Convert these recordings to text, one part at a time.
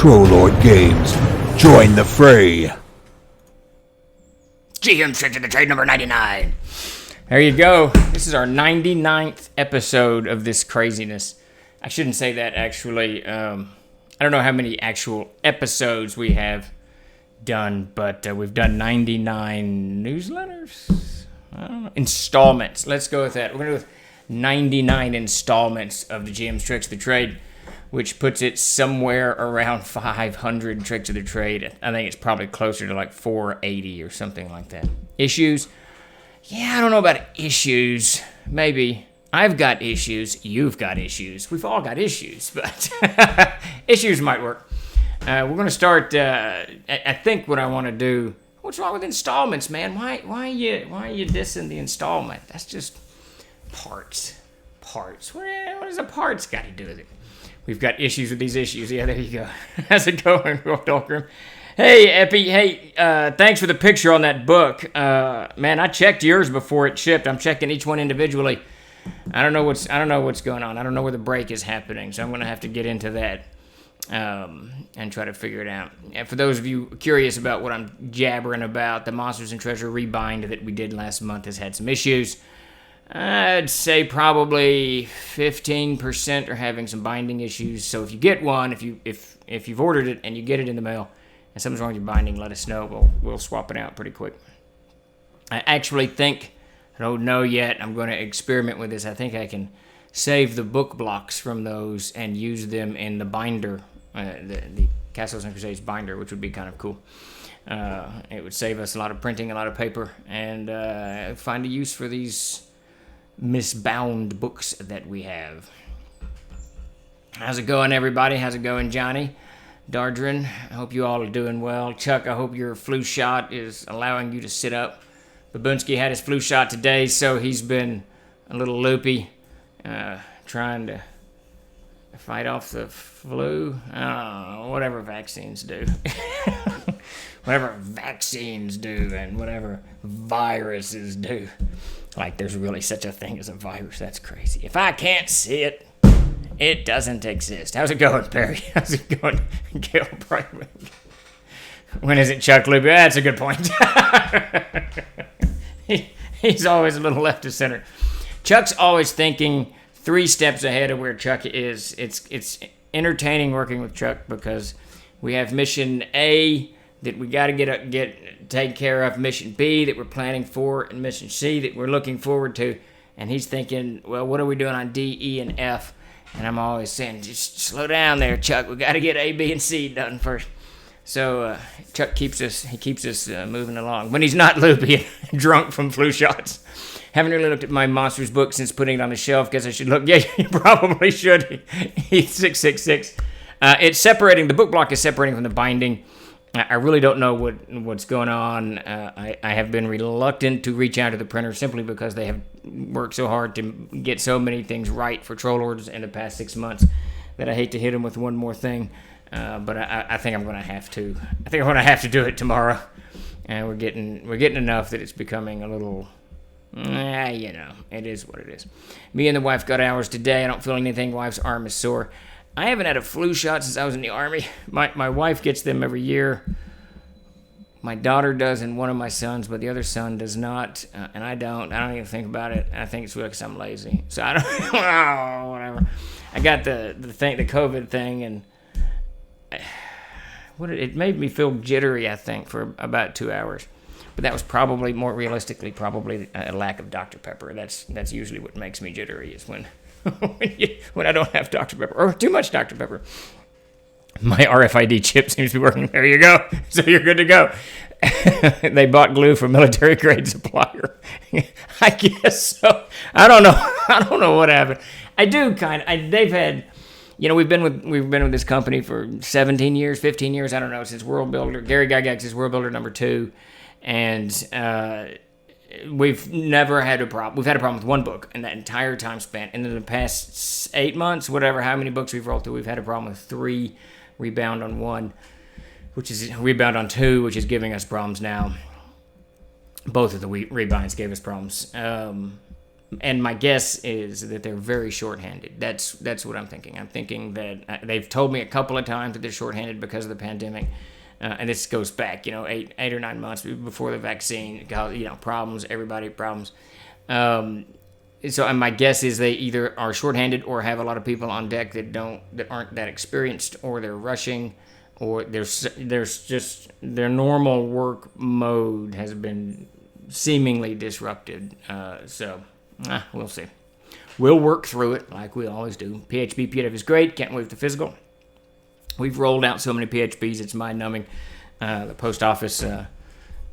Trollord Games. Join the fray. GMs to the trade number 99. There you go. This is our 99th episode of this craziness. I shouldn't say that, actually. I don't know how many actual episodes we have done, but we've done 99 newsletters? I don't know. Installments. Let's go with that. We're going to go with 99 installments of the GM's Tricks of the Trade, which puts it somewhere around 500 Tricks of the Trade. I think it's probably closer to like 480 or something like that. Issues? Yeah, I don't know about issues. Maybe. I've got issues. You've got issues. We've all got issues, but issues might work. We're going to start, I think what I want to do, what's wrong with installments, man? Why are you dissing the installment? That's just parts. What does a parts got to do with it? We've got issues with these issues. Yeah, there you go. How's it going, Darkroom? Hey, Epi. Hey, thanks for the picture on that book. Man, I checked yours before it shipped. I'm checking each one individually. I don't know what's going on. I don't know where the break is happening, so I'm going to have to get into that and try to figure it out. And for those of you curious about what I'm jabbering about, the Monsters and Treasure rebind that we did last month has had some issues. I'd say probably 15% are having some binding issues. So if you get one, if you've ordered it and you get it in the mail and something's wrong with your binding, let us know. We'll swap it out pretty quick. I actually think, I don't know yet, I'm going to experiment with this. I think I can save the book blocks from those and use them in the binder, the Castles and Crusades binder, which would be kind of cool. It would save us a lot of printing, a lot of paper, and find a use for these misbound books that we have. How's it going, everybody? How's it going, Johnny? Dardrin, I hope you all are doing well. Chuck, I hope your flu shot is allowing you to sit up. Babunski had his flu shot today, so he's been a little loopy, trying to fight off the flu. I don't know, whatever vaccines do. Whatever vaccines do and whatever viruses do. Like there's really such a thing as a virus. That's crazy. If I can't see it, it doesn't exist. How's it going, Perry? How's it going, Gail Brightman? When is it Chuck Loopy? That's a good point. He's always a little left of center. Chuck's always thinking 3 steps ahead of where Chuck is. It's entertaining working with Chuck because we have mission A that we got to take care of, mission B that we're planning for, and mission C that we're looking forward to. And he's thinking, well, what are we doing on D, E, and F? And I'm always saying, just slow down there, Chuck. We got to get A, B, and C done first. So Chuck keeps us moving along when he's not loopy and drunk from flu shots. Haven't really looked at my Monsters book since putting it on the shelf. Guess I should look. Yeah, you probably should. He's 666. It's separating. The book block is separating from the binding. I really don't know what's going on. I have been reluctant to reach out to the printer simply because they have worked so hard to get so many things right for Troll Lords in the past 6 months that I hate to hit them with one more thing. But I think I'm going to have to. I think I'm going to have to do it tomorrow. And we're getting enough that it's becoming a little. It is what it is. Me and the wife got ours today. I don't feel anything. Wife's arm is sore. I haven't had a flu shot since I was in the Army. My wife gets them every year. My daughter does and one of my sons, but the other son does not. And I don't. I don't even think about it. I think it's because I'm lazy. So I don't. Whatever. I got the COVID thing, and it made me feel jittery, I think, for about 2 hours. But that was probably, more realistically, a lack of Dr. Pepper. That's usually what makes me jittery, is when I don't have Dr. Pepper, or too much Dr. Pepper. My RFID chip seems to be working. There you go. So you're good to go. They bought glue from military grade supplier. I guess so. I don't know what happened. I do they've had, we've been with this company for 17 years, 15 years. I don't know, since World Builder. Gary Gygax is World Builder number 2. And we've never had a problem. We've had a problem with one book in that entire time span. And in the past 8 months, how many books we've rolled through, we've had a problem with 3, rebound on 1, which is rebound on 2, which is giving us problems now. Both of the rebinds gave us problems. And my guess is that they're very shorthanded. That's what I'm thinking. I'm thinking that they've told me a couple of times that they're shorthanded because of the pandemic. And this goes back, 8 or 9 months before the vaccine. Problems, everybody problems. So my guess is they either are shorthanded or have a lot of people on deck that aren't that experienced, or they're rushing, or there's just their normal work mode has been seemingly disrupted. We'll see. We'll work through it like we always do. PHP PDF is great. Can't wait for the physical. We've rolled out so many PHPs, it's mind-numbing. The post office got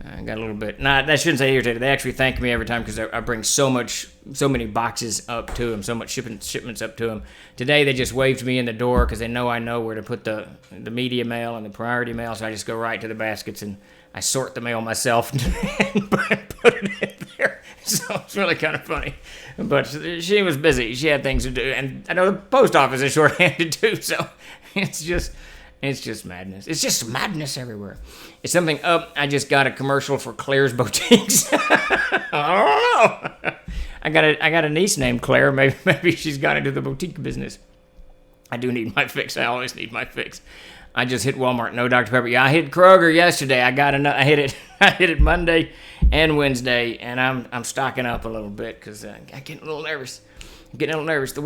a little bit... I shouldn't say irritated. They actually thank me every time because I bring so many boxes up to them, so much shipments up to them. Today, they just waved me in the door because they know I know where to put the media mail and the priority mail, so I just go right to the baskets and I sort the mail myself and put it in there. So it's really kind of funny. But she was busy. She had things to do. And I know the post office is short-handed too, so it's just madness. It's just madness everywhere. It's something up. I just got a commercial for Claire's Boutiques. I don't know. I got a niece named Claire. Maybe she's got into the boutique business. I do need my fix. I always need my fix. I just hit Walmart. No Dr. Pepper. Yeah, I hit Kroger yesterday. I hit it. I hit it Monday and Wednesday, and I'm stocking up a little bit because I'm getting a little nervous. The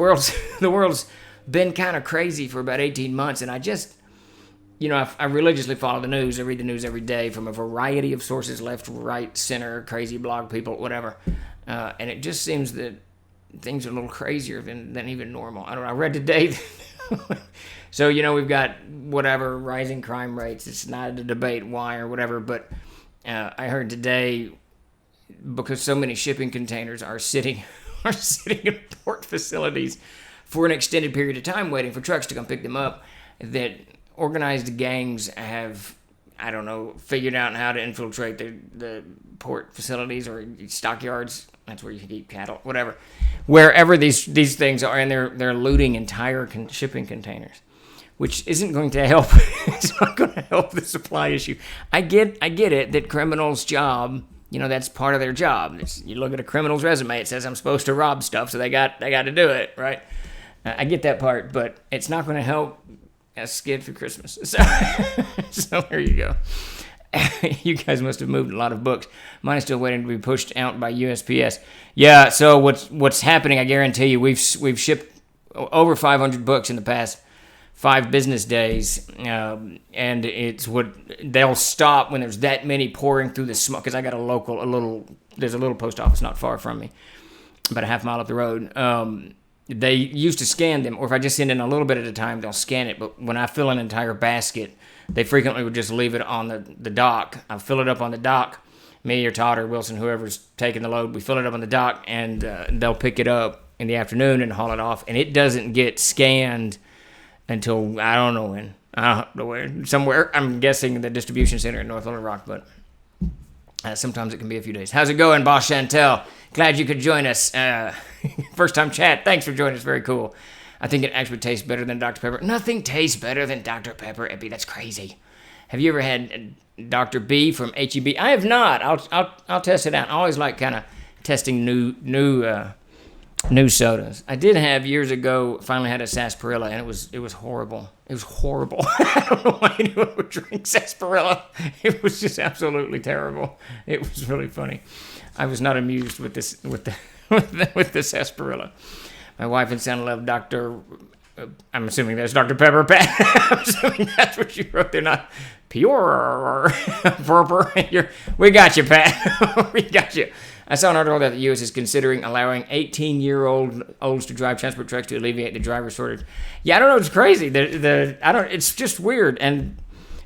world's been kind of crazy for about 18 months, and I just, I religiously follow the news. I read the news every day from a variety of sources, left, right, center, crazy blog people, whatever. And it just seems that things are a little crazier than even normal. I don't know. I read today. So, we've got whatever, rising crime rates. It's not a debate why or whatever, but I heard today, because so many shipping containers are sitting in port facilities for an extended period of time waiting for trucks to come pick them up, that organized gangs have, figured out how to infiltrate the port facilities or stockyards. That's where you keep cattle, whatever. Wherever these things are, and they're looting entire shipping containers, which isn't going to help. It's not going to help the supply issue. I get it that criminals' job, that's part of their job. You look at a criminal's resume, it says I'm supposed to rob stuff, so they got to do it, right? I get that part, but it's not going to help us get through Christmas. So there you go. You guys must have moved a lot of books. Mine is still waiting to be pushed out by USPS. Yeah. So what's happening? I guarantee you, we've shipped over 500 books in the past 5 business days, and it's what they'll stop when there's that many pouring through the smoke. Because I got there's a little post office not far from me, about a half mile up the road. They used to scan them, or if I just send in a little bit at a time, they'll scan it. But when I fill an entire basket, they frequently would just leave it on the dock. I fill it up on the dock. Me or Todd or Wilson, whoever's taking the load, we fill it up on the dock, and they'll pick it up in the afternoon and haul it off. And it doesn't get scanned until I don't know when. I don't know where. Somewhere. I'm guessing the distribution center in North Little Rock, but sometimes it can be a few days. How's it going, Boss Chantel? Glad you could join us. First time chat. Thanks for joining us. Very cool. I think it actually tastes better than Dr. Pepper. Nothing tastes better than Dr. Pepper, Epi. That's crazy. Have you ever had Dr. B from HEB? I have not. I'll test it out. I always like kind of testing new sodas. I did have years ago. Finally had a sarsaparilla, and it was horrible. It was horrible. I don't know why anyone would drink sarsaparilla. It was just absolutely terrible. It was really funny. I was not amused with the sarsaparilla. My wife and son love Dr. I'm assuming that's Dr. Pepper, Pat. I'm assuming that's what you wrote. They're not pure. We got you, Pat. We got you. I saw an article that the U.S. is considering allowing 18-year-olds to drive transport trucks to alleviate the driver shortage. Yeah, I don't know. It's crazy. It's just weird. And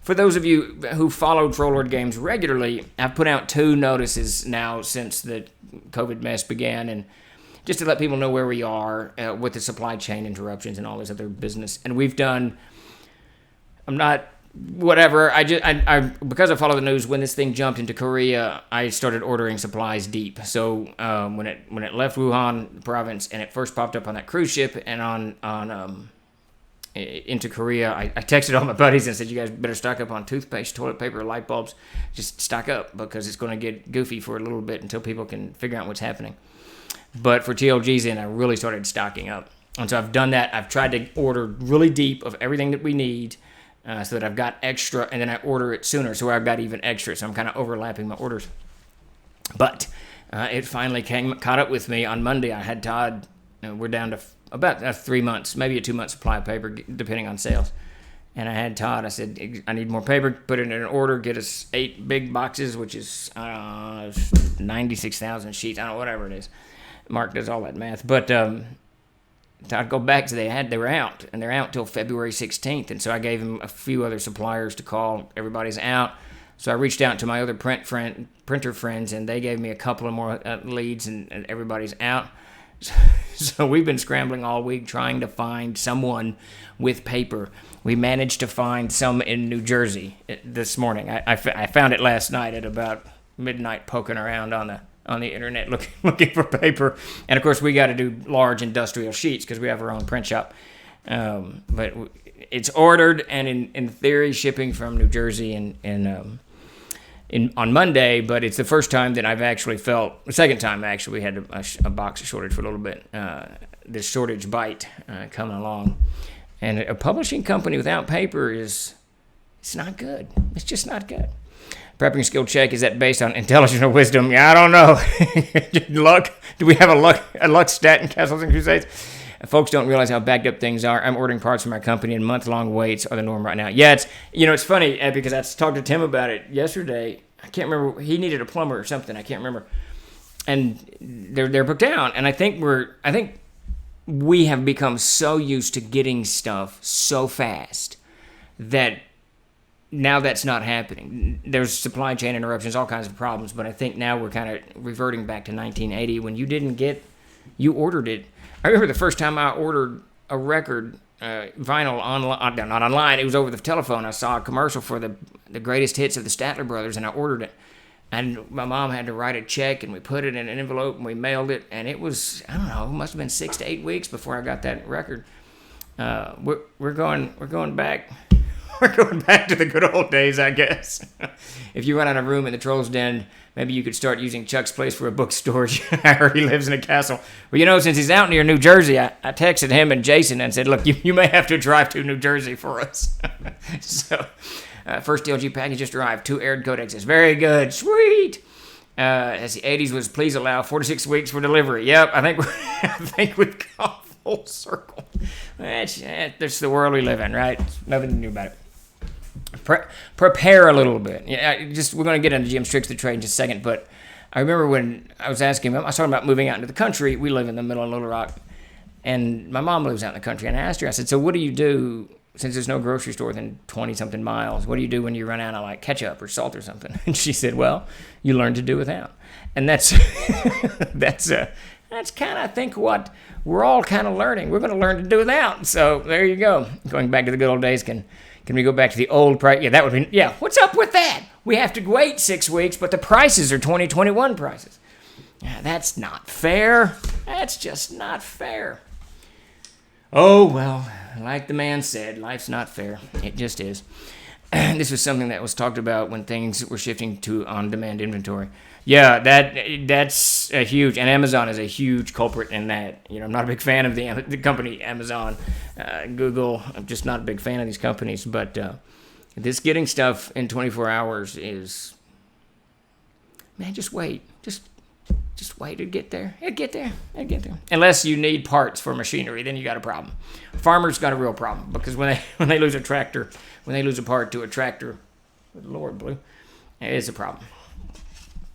for those of you who follow Trollord Games regularly, I've put out 2 notices now since the COVID mess began, and just to let people know where we are with the supply chain interruptions and all this other business. And we've done, because I follow the news, when this thing jumped into Korea, I started ordering supplies deep. So when it left Wuhan province and it first popped up on that cruise ship and on into Korea, I texted all my buddies and said, you guys better stock up on toothpaste, toilet paper, light bulbs. Just stock up because it's going to get goofy for a little bit until people can figure out what's happening. But for TLG's in, I really started stocking up. And so I've done that. I've tried to order really deep of everything that we need so that I've got extra, and then I order it sooner so I've got even extra. So I'm kind of overlapping my orders. But it finally caught up with me on Monday. I had Todd, we're down to about 3 months, maybe a 2-month supply of paper, depending on sales. And I had Todd, I said, I need more paper, put it in an order, get us 8 big boxes, which is 96,000 sheets, I don't know, whatever it is. Mark does all that math. But I'd go back to they were out, and they're out till February 16th. And so I gave him a few other suppliers to call. Everybody's out. So I reached out to my other printer friends, and they gave me a couple of more leads, and everybody's out. So we've been scrambling all week trying to find someone with paper. We managed to find some in New Jersey this morning. I found it last night at about midnight, poking around on the internet looking for paper. And of course, we got to do large industrial sheets because we have our own print shop. But it's ordered, and in theory, shipping from New Jersey on Monday. But it's the first time that I've actually felt, the second time actually, we had a box shortage for a little bit. This shortage bite coming along. And a publishing company without paper it's not good. It's just not good. Prepping skill check, is that based on intelligence or wisdom? Yeah, I don't know. Luck? Do we have a luck stat in Castles and Crusades? Folks don't realize how backed up things are. I'm ordering parts from my company, and month-long waits are the norm right now. Yeah, it's funny because I talked to Tim about it yesterday. I can't remember. He needed a plumber or something. I can't remember. And they're booked out. And I think we have become so used to getting stuff so fast that now that's not happening. There's supply chain interruptions, all kinds of problems, but I think now we're kind of reverting back to 1980 when you ordered it. I remember the first time I ordered a record, vinyl, not online, it was over the telephone. I saw a commercial for the greatest hits of the Statler Brothers, and I ordered it. And my mom had to write a check, and we put it in an envelope, and we mailed it. And it was, I don't know, it must have been 6 to 8 weeks before I got that record. We're going back. We're going back to the good old days, I guess. If you run out of room in the Troll's Den, maybe you could start using Chuck's place for a book storage. I heard he lives in a castle. Well, since he's out near New Jersey, I texted him and Jason and said, look, you may have to drive to New Jersey for us. So, first DLG package just arrived. 2 aired codexes. Very good. Sweet. As the 80s was, please allow 4 to 6 weeks for delivery. Yep, I think we've gone full circle. That's the world we live in, right? Nothing new about it. Prepare a little bit. We're going to get into GM's tricks of the trade in just a second, but I remember when I was asking him, I was talking about moving out into the country. We live in the middle of Little Rock, and my mom lives out in the country. And I asked her, I said, so what do you do, since there's no grocery store within 20-something miles, what do you do when you run out of, like, ketchup or salt or something? And she said, well, you learn to do without. And that's kind of, I think, what we're all kind of learning. We're going to learn to do without. So there you go. Going back to the good old days, Can we go back to the old price? Yeah, that would be, yeah. What's up with that? We have to wait 6 weeks, but the prices are 2021 prices. Yeah, that's not fair. That's just not fair. Oh, well, like the man said, life's not fair. It just is. This was something that was talked about when things were shifting to on-demand inventory. Yeah, that's a huge, and Amazon is a huge culprit in that. I'm not a big fan of the company Amazon, Google. I'm just not a big fan of these companies. But this getting stuff in 24 hours is, man, just wait. Just wait. It'll get there. It'll get there. Unless you need parts for machinery, then you got a problem. Farmers got a real problem because when they lose a tractor, when they lose a part to a tractor, good Lord, Blue, it is a problem.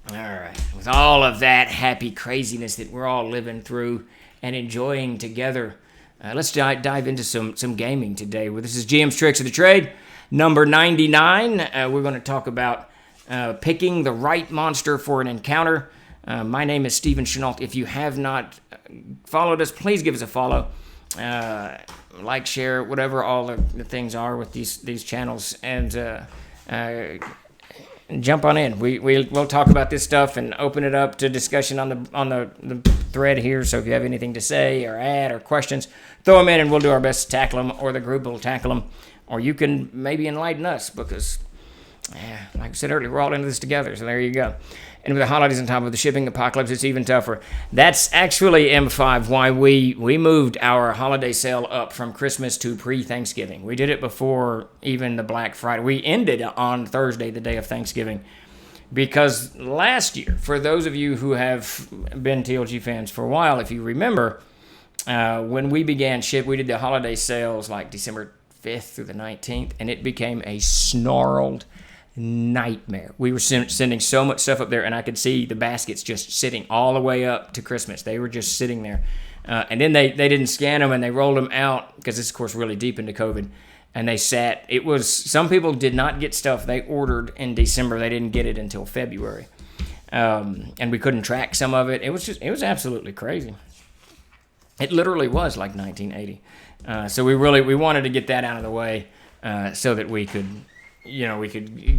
All right. With all of that happy craziness that we're all living through and enjoying together, let's dive into some gaming today. This is GM's Tricks of the Trade, number 99. We're going to talk about picking the right monster for an encounter. My name is Stephen Chenault. If you have not followed us, please give us a follow. Like, share, whatever all the things are with these channels. And jump on in. We'll talk about this stuff and open it up to discussion on the thread here. So if you have anything to say or add or questions, throw them in and we'll do our best to tackle them, or the group will tackle them, or you can maybe enlighten us because Yeah, like I said earlier, we're all into this together, so there you go. And with the holidays on top of the shipping apocalypse, it's even tougher. That's actually M5 why we moved our holiday sale up from Christmas to pre-Thanksgiving. We did it before even the Black Friday. We ended on Thursday, the day of Thanksgiving. Because last year, for those of you who have been TLG fans for a while, if you remember, when we began ship, we did the holiday sales like December 5th through the 19th, and it became a snarled nightmare. We were sending so much stuff up there, and I could see the baskets just sitting all the way up to Christmas. They were just sitting there. And then they didn't scan them, and they rolled them out, because it's, of course, really deep into COVID. And they sat. It was, some people did not get stuff they ordered in December. They didn't get it until February. And we couldn't track some of it. It was absolutely crazy. It literally was like 1980. So we wanted to get that out of the way so that we could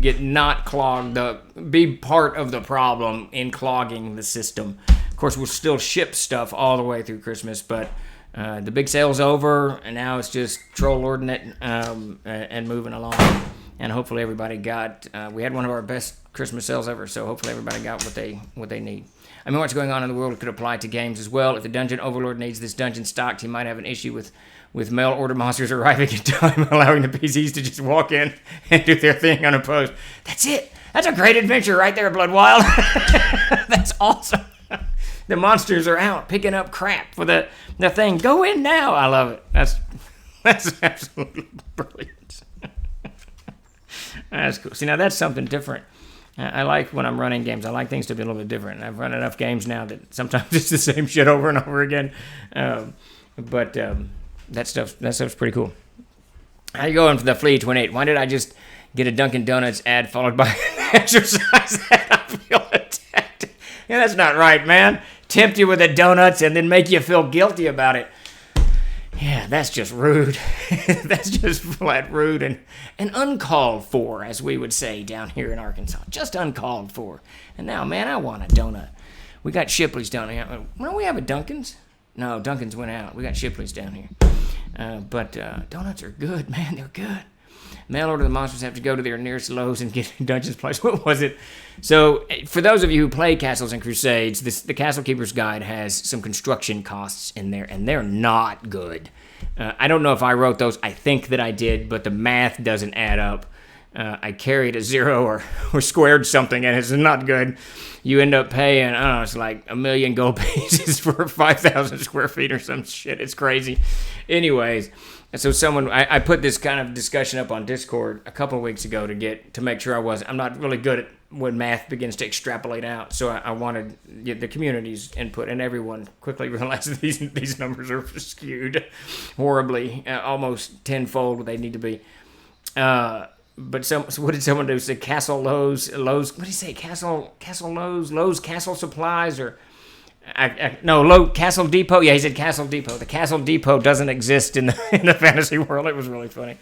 get not clogged up, be part of the problem in clogging the system. Of course, we'll still ship stuff all the way through Christmas, but the big sale's over, and now it's just troll-lording it and moving along. And hopefully everybody got, we had one of our best Christmas sales ever, so hopefully everybody got what they need. I mean, what's going on in the world could apply to games as well. If the dungeon overlord needs this dungeon stocked, he might have an issue with mail order monsters arriving in time, allowing the PCs to just walk in and do their thing unopposed. That's it. That's a great adventure right there, Blood Wild. That's awesome. The monsters are out picking up crap for the thing. Go in now. I love it. That's absolutely brilliant. That's cool. See, now that's something different. I like when I'm running games. I like things to be a little bit different. I've run enough games now that sometimes it's the same shit over and over again. But that stuff's pretty cool. How you going for the Flea 28? Why did I just get a Dunkin' Donuts ad followed by an exercise ad? I feel attacked. Yeah, that's not right, man. Tempt you with the donuts and then make you feel guilty about it. Yeah, that's just rude. That's just flat rude and uncalled for, as we would say down here in Arkansas. Just uncalled for. And now, man, I want a donut. We got Shipley's down here. Don't we have a Dunkin's? No, Dunkin's went out. We got Shipley's down here. But donuts are good, man. They're good. Mail order the monsters have to go to their nearest Lowe's and get Dungeon's place. What was it? So, for those of you who play Castles and Crusades, the Castle Keeper's Guide has some construction costs in there, and they're not good. I don't know if I wrote those. I think that I did, but the math doesn't add up. I carried a zero or squared something, and it's not good. You end up paying, I don't know, it's like 1 million gold pieces for 5,000 square feet or some shit. It's crazy. Anyways, so I put this kind of discussion up on Discord a couple of weeks ago to make sure I'm not really good at when math begins to extrapolate out. So I wanted the community's input, and everyone quickly realized that these numbers are skewed horribly, almost tenfold what they need to be. But so what did someone do? Say Castle Lowe's. What did he say? Castle Lowe's Castle Supplies, or Castle Depot. Yeah, he said Castle Depot. The Castle Depot doesn't exist in the fantasy world. It was really funny.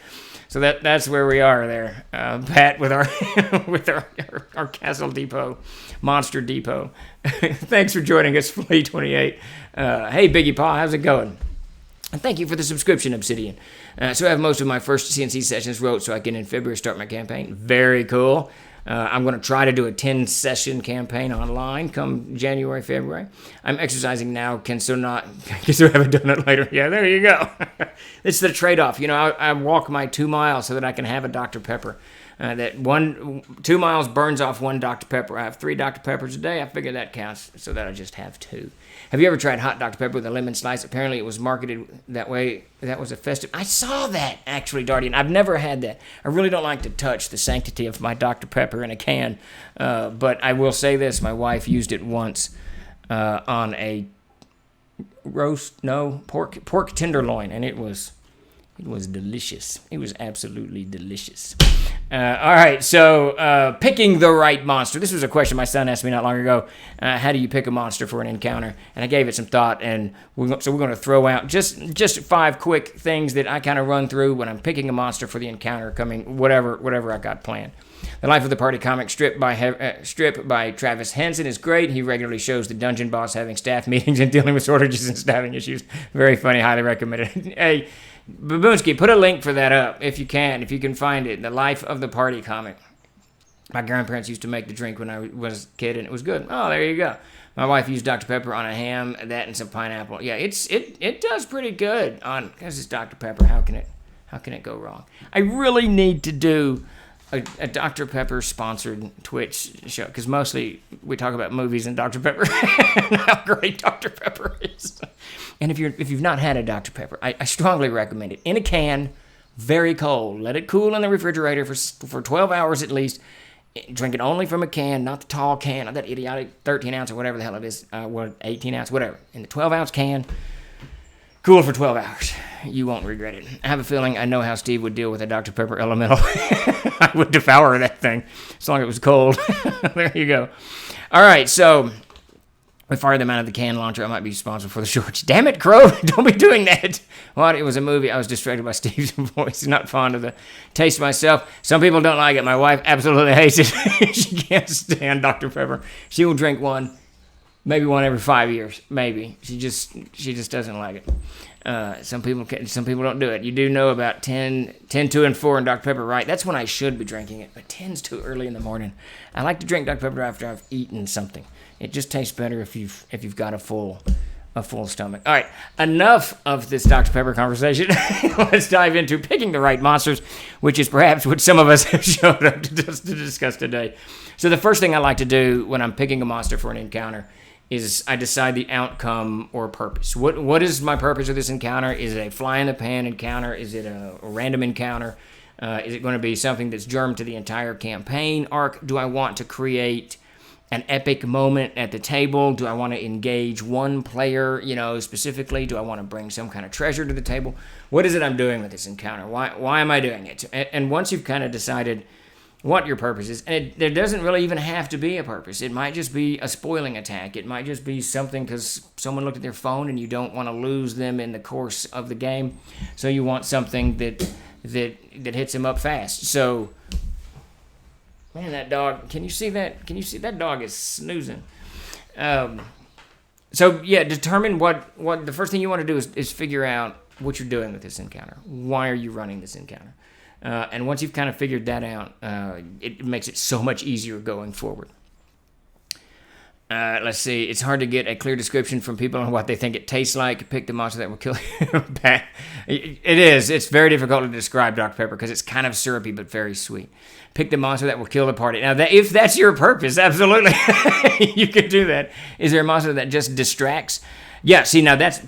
So that's where we are there, Pat, with our Castle Depot, Monster Depot. Thanks for joining us, Flea 28. Hey, Biggie Paw, how's it going? And thank you for the subscription, Obsidian. So I have most of my first CNC sessions wrote so I can in February start my campaign. Very cool. I'm going to try to do a 10-session campaign online come January, February. I'm exercising now, can so have a donut later. Yeah, there you go. It's the trade-off. You know, I walk my 2 miles so that I can have a Dr. Pepper. That 2 miles burns off 1 Dr. Pepper. I have 3 Dr. Peppers a day. I figure that counts, so that I just have 2. Have you ever tried hot Dr. Pepper with a lemon slice? Apparently it was marketed that way. That was a festive. I saw that, actually, Dardian. I've never had that. I really don't like to touch the sanctity of my Dr. Pepper in a can. But I will say this. My wife used it once on a pork tenderloin, and it was delicious. It was absolutely delicious. All right, so picking the right monster. This was a question my son asked me not long ago. How do you pick a monster for an encounter? And I gave it some thought, and we're going to throw out just 5 quick things that I kind of run through when I'm picking a monster for the encounter coming, whatever I got planned. The Life of the Party comic strip by Travis Henson is great. He regularly shows the dungeon boss having staff meetings and dealing with shortages and staffing issues. Very funny, highly recommended. Hey, Baboonsky, put a link for that up if you can find it. The Life of the Party comic. My grandparents used to make the drink when I was a kid, and it was good. Oh, there you go. My wife used Dr. Pepper on a ham, that and some pineapple. Yeah, it does pretty good on, because it's Dr. Pepper. How can it go wrong? I really need to do a Dr. Pepper sponsored Twitch show, because mostly we talk about movies and Dr. Pepper and how great Dr. Pepper is. And if you've not had a Dr. Pepper, I strongly recommend it in a can, very cold. Let it cool in the refrigerator for 12 hours at least. Drink it only from a can, not the tall can, not that idiotic 13 ounce or whatever the hell it is, 18 ounce, whatever. In the 12 ounce can, cool for 12 hours. You won't regret it. I have a feeling I know how Steve would deal with a Dr. Pepper Elemental. I would devour that thing as long as it was cold. There you go. All right, so we fired them out of the can launcher. I might be sponsored for the shorts. Damn it, Crow. Don't be doing that. What? It was a movie. I was distracted by Steve's voice. Not fond of the taste myself. Some people don't like it. My wife absolutely hates it. She can't stand Dr. Pepper. She will drink one, maybe one every 5 years. Maybe. She just doesn't like it. Some people don't do it. You do know about 10, 2, and 4 in Dr. Pepper, right? That's when I should be drinking it, but 10's too early in the morning. I like to drink Dr. Pepper after I've eaten something. It just tastes better if you've got a full stomach. All right, enough of this Dr. Pepper conversation. Let's dive into picking the right monsters, which is perhaps what some of us have showed up to discuss today. So the first thing I like to do when I'm picking a monster for an encounter is I decide the outcome or purpose. What is my purpose of this encounter? Is it a fly-in-the-pan encounter? Is it a random encounter? Is it going to be something that's germed to the entire campaign arc? Do I want to create an epic moment at the table? Do I want to engage one player, specifically? Do I want to bring some kind of treasure to the table? What is it I'm doing with this encounter? Why am I doing it? And once you've kind of decided what your purpose is, and there doesn't really even have to be a purpose. It might just be a spoiling attack. It might just be something because someone looked at their phone and you don't want to lose them in the course of the game. So you want something that hits them up fast. So, man, that dog, can you see that? That dog is snoozing. So yeah, determine what the first thing you want to do is figure out what you're doing with this encounter. Why are you running this encounter? And once you've kind of figured that out, it makes it so much easier going forward. Let's see. It's hard to get a clear description from people on what they think it tastes like. Pick the monster that will kill you. It is. It's very difficult to describe Dr. Pepper because it's kind of syrupy but very sweet. Pick the monster that will kill the party. Now, if that's your purpose, absolutely, you can do that. Is there a monster that just distracts? Yeah, see, now that's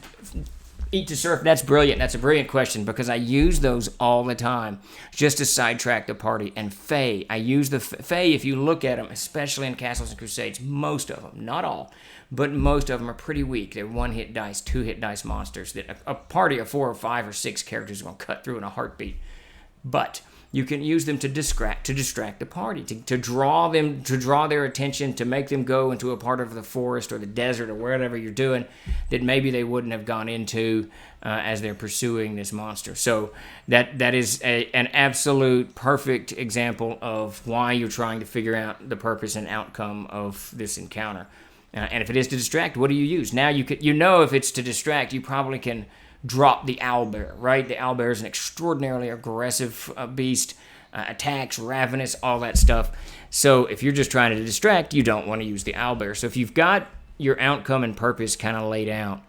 Eat to Surf. That's brilliant. That's a brilliant question because I use those all the time just to sidetrack the party. And Fae, I use the Fae, if you look at them, especially in Castles and Crusades, most of them, not all, but most of them are pretty weak. They're 1-hit dice, 2-hit dice monsters that a party of 4 or 5 or 6 characters is going to cut through in a heartbeat. But you can use them to distract the party, to draw their attention, to make them go into a part of the forest or the desert or wherever you're doing that maybe they wouldn't have gone into as they're pursuing this monster. So that is an absolute perfect example of why you're trying to figure out the purpose and outcome of this encounter. And if it is to distract, what do you use? Now if it's to distract, you probably can drop the owlbear, right? The owlbear is an extraordinarily aggressive beast, attacks, ravenous, all that stuff. So if you're just trying to distract, you don't want to use the owlbear. So if you've got your outcome and purpose kind of laid out,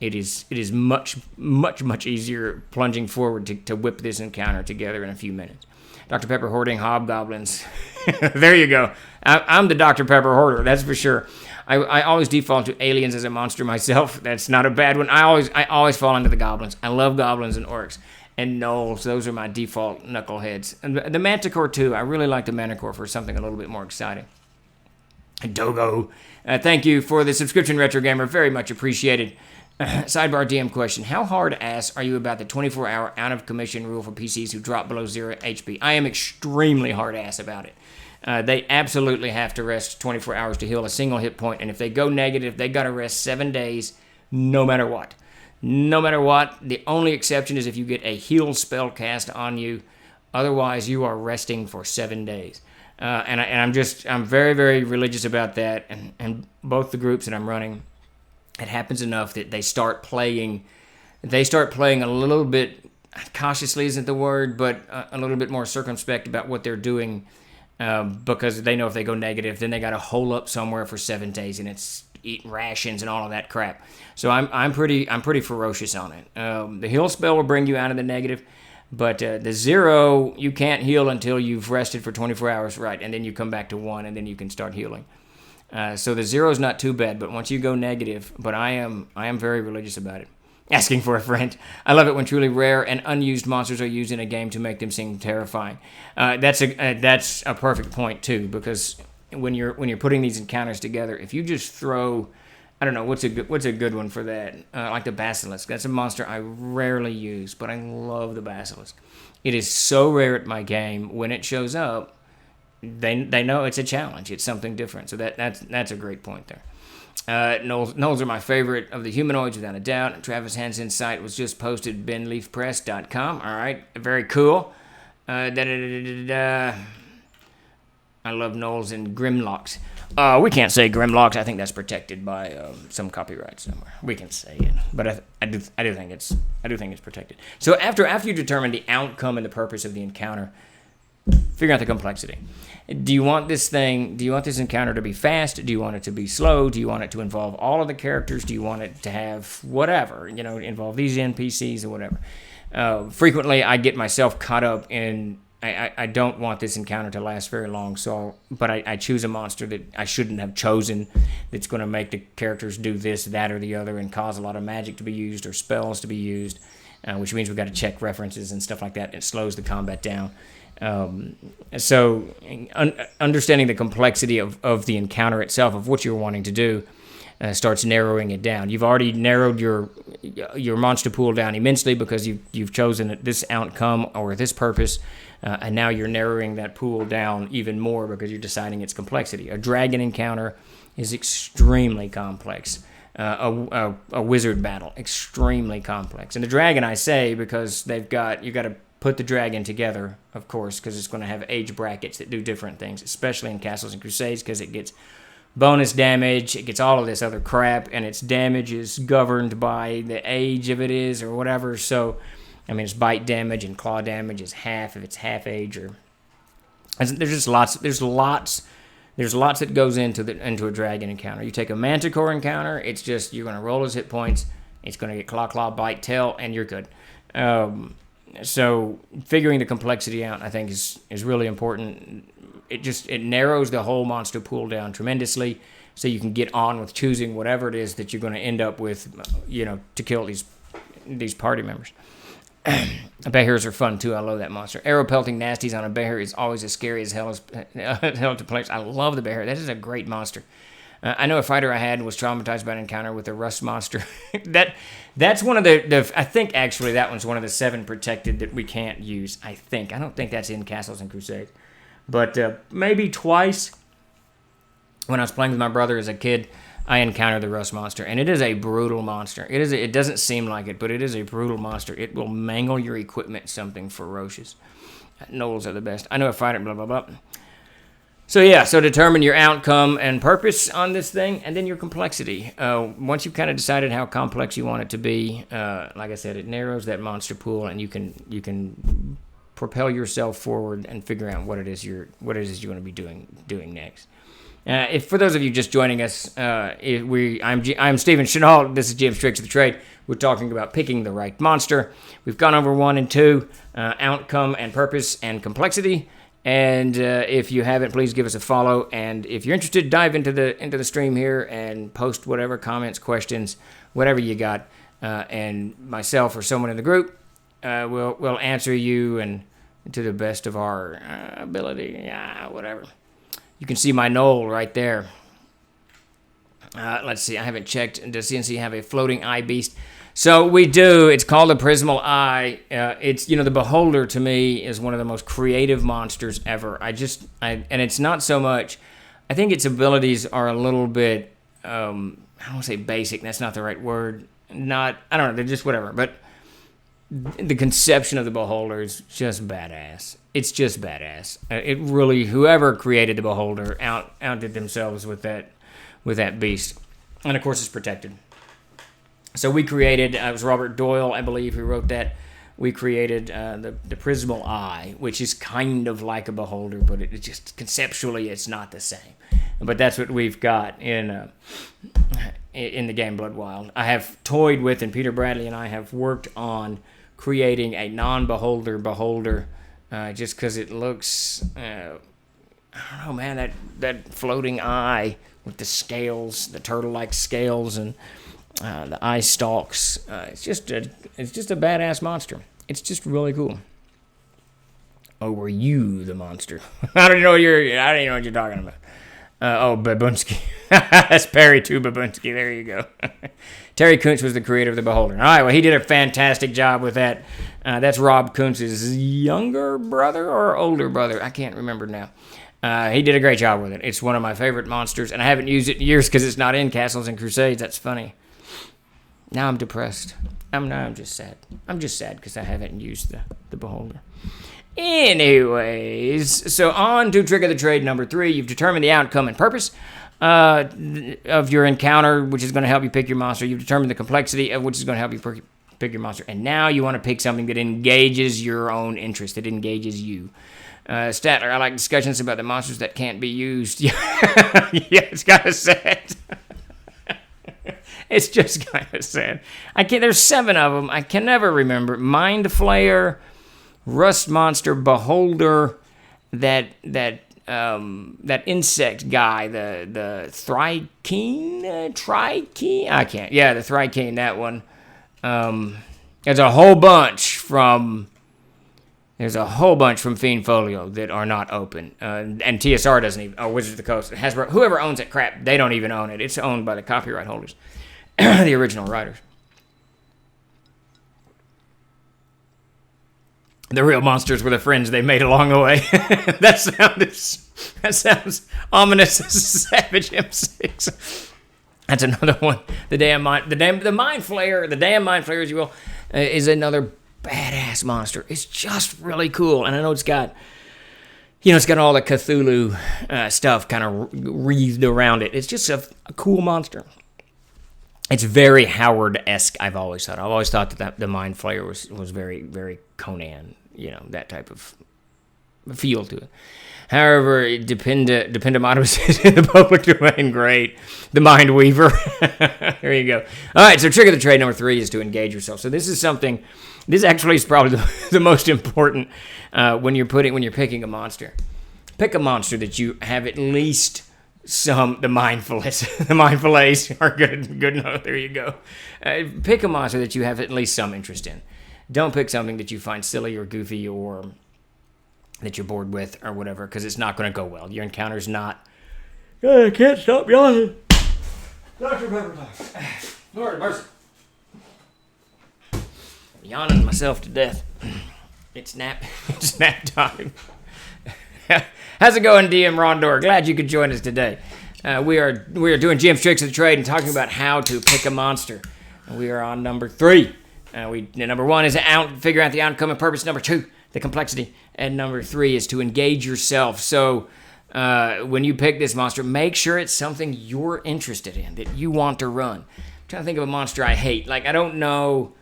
it is much, much, much easier plunging forward to whip this encounter together in a few minutes. Dr. Pepper hoarding hobgoblins. There you go. I'm the Dr. Pepper hoarder, that's for sure. I always default to aliens as a monster myself. That's not a bad one. I always fall into the goblins. I love goblins and orcs. And gnolls, those are my default knuckleheads. And the manticore, too. I really like the manticore for something a little bit more exciting. Dogo. Thank you for the subscription, Retro Gamer. Very much appreciated. Sidebar DM question. How hard-ass are you about the 24-hour out-of-commission rule for PCs who drop below 0 HP? I am extremely hard-ass about it. They absolutely have to rest 24 hours to heal a single hit point, and if they go negative, they got to rest 7 days, no matter what. No matter what. The only exception is if you get a heal spell cast on you. Otherwise, you are resting for 7 days. And I'm very, very religious about that. And both the groups that I'm running, it happens enough that they start playing a little bit, cautiously isn't the word, but a little bit more circumspect about what they're doing because they know if they go negative, then they got to hole up somewhere for 7 days, and it's eating rations and all of that crap. So I'm pretty ferocious on it. The heal spell will bring you out of the negative, but the 0, you can't heal until you've rested for 24 hours, right? And then you come back to 1, and then you can start healing. So the 0 is not too bad, but once you go negative, but I am very religious about it. Asking for a friend. I love it when truly rare and unused monsters are used in a game to make them seem terrifying. That's a perfect point too, because when you're putting these encounters together, if you just throw, I don't know what's a good one for that, like the basilisk. That's a monster I rarely use, but I love the basilisk. It is so rare at my game. When it shows up, they know it's a challenge. It's something different. So that's a great point there. Gnolls are my favorite of the humanoids, without a doubt. Travis Hansen's site was just posted, benleafpress.com. All right, very cool. I love gnolls and grimlocks. We can't say grimlocks. I think that's protected by some copyright somewhere. We can say it, but I do think it's protected. So after you determine the outcome and the purpose of the encounter, figure out the complexity. Do you want this encounter to be fast? Do you want it to be slow? Do you want it to involve all of the characters? Do you want it to have whatever, involve these NPCs or whatever? Frequently, I get myself caught up in, I don't want this encounter to last very long, but I choose a monster that I shouldn't have chosen, that's going to make the characters do this, that, or the other, and cause a lot of magic to be used or spells to be used, which means we've got to check references and stuff like that. It slows the combat down. So understanding the complexity of the encounter itself, of what you're wanting to do, starts narrowing it down. You've already narrowed your monster pool down immensely because you've chosen this outcome or this purpose, and now you're narrowing that pool down even more because you're deciding its complexity. A dragon encounter is extremely complex. A wizard battle, extremely complex. And the dragon, I say, because you got to put the dragon together, of course, because it's going to have age brackets that do different things, especially in Castles and Crusades, because it gets bonus damage, it gets all of this other crap, and its damage is governed by the age of it is or whatever. So, I mean, its bite damage and claw damage is half if it's half age, or there's just lots. There's lots that goes into a dragon encounter. You take a manticore encounter, it's just you're going to roll his hit points, it's going to get claw, bite, tail, and you're good. So figuring the complexity out, I think, is really important. It narrows the whole monster pool down tremendously, so you can get on with choosing whatever it is that you're going to end up with, to kill these party members. Behirs are fun too. I love that monster. Arrow pelting nasties on a behir is always as scary as hell to play. I love the behir. That is a great monster. I know a fighter I had was traumatized by an encounter with a rust monster. That's one of the I think actually that one's one of the 7 protected that we can't use. I don't think that's in Castles and Crusades, but maybe twice when I was playing with my brother as a kid, I encountered the rust monster, and it is a brutal monster. It doesn't seem like it, but it is a brutal monster. It will mangle your equipment, something ferocious. Gnolls are the best. I know a fighter. Blah blah blah. So determine your outcome and purpose on this thing, and then your complexity. Once you've kind of decided how complex you want it to be, like I said, it narrows that monster pool, and you can propel yourself forward and figure out what it is you're going to be doing next. If for those of you just joining us, I'm Stephen Chenault. This is GMs Tricks of the Trade. We're talking about picking the right monster. We've gone over 1 and 2, outcome and purpose and complexity. And if you haven't, please give us a follow. And if you're interested, dive into the stream here and post whatever comments, questions, whatever you got. And myself or someone in the group will answer you and to the best of our ability. Whatever. You can see my gnoll right there. Let's see. I haven't checked. Does CNC have a floating eye beast? So we do. It's called a prismal eye. It's the beholder to me is one of the most creative monsters ever. And it's not so much. I think its abilities are a little bit. I don't want to say basic. That's not the right word. I don't know. They're just whatever. But the conception of the beholder is just badass. It's just badass. It really, whoever created the beholder outdid themselves with that beast. And of course, it's protected. So we created, it was Robert Doyle, I believe, who wrote that. we created the Prismal Eye, which is kind of like a beholder, but it just conceptually it's not the same. But that's what we've got in the game Blood Wild. I have toyed with, and Peter Bradley and I have worked on creating a non-beholder beholder, just because it looks, I don't know, man, that floating eye with the scales, the turtle-like scales, and the eye stalks. It's just a badass monster. It's just really cool. Oh, were you the monster? I don't even know what you're talking about. Babunski. That's Perry too, Babunski. There you go. Terry Kuntz was the creator of the Beholder. All right, well, he did a fantastic job with that. That's Rob Kuntz's younger brother or older brother. I can't remember now. He did a great job with it. It's one of my favorite monsters, and I haven't used it in years because it's not in Castles and Crusades. That's funny. Now I'm depressed. I'm just sad. I'm just sad because I haven't used the Beholder. Anyways, so on to Trick of the Trade number 3. You've determined the outcome and purpose of your encounter, which is going to help you pick your monster. You've determined the complexity of which is going to help you pick your monster. And now you want to pick something that engages your own interest, that engages you. Statler, I like discussions about the monsters that can't be used. Yeah, it's kind of sad. It's just kind of sad. There's 7 of them. I can never remember. Mind Flayer, Rust Monster, Beholder, that insect guy, the Trikeen, I can't. Yeah, the Trikeen, that one. There's a whole bunch from Fiend Folio that are not open, and TSR doesn't even. Oh, Wizards of the Coast, Hasbro, whoever owns that crap, they don't even own it. It's owned by the copyright holders, the original writers. The real monsters were the friends they made along the way. That sounds ominous as Savage M6. That's another one. The Mind Flayer, as you will, is another badass monster. It's just really cool, and I know it's got all the Cthulhu stuff kind of wreathed around it. It's just a cool monster. It's very Howard-esque, I've always thought. I've always thought that the Mind Flayer was very, very Conan, that type of feel to it. However, Dependamatum is in the public domain. Great. The Mind Weaver. There you go. All right, so Trick of the Trade number 3 is to engage yourself. So this actually is probably the most important when you're picking a monster. Pick a monster that you have at least the mindfulays are good enough. There you go. Pick a monster that you have at least some interest in. Don't pick something that you find silly or goofy or that you're bored with or whatever, because it's not going to go well. Your encounter's not. I can't stop yawning. Dr. Pepper Talks. Lord have mercy. I'm yawning myself to death. It's nap time. How's it going, DM Rondor? Glad you could join us today. We are doing GM's Tricks of the Trade and talking about how to pick a monster. We are on number 3. Number 1 is figure out the outcome and purpose. Number 2, the complexity. And number 3 is to engage yourself. So when you pick this monster, make sure it's something you're interested in, that you want to run. I'm trying to think of a monster I hate. Like, I don't know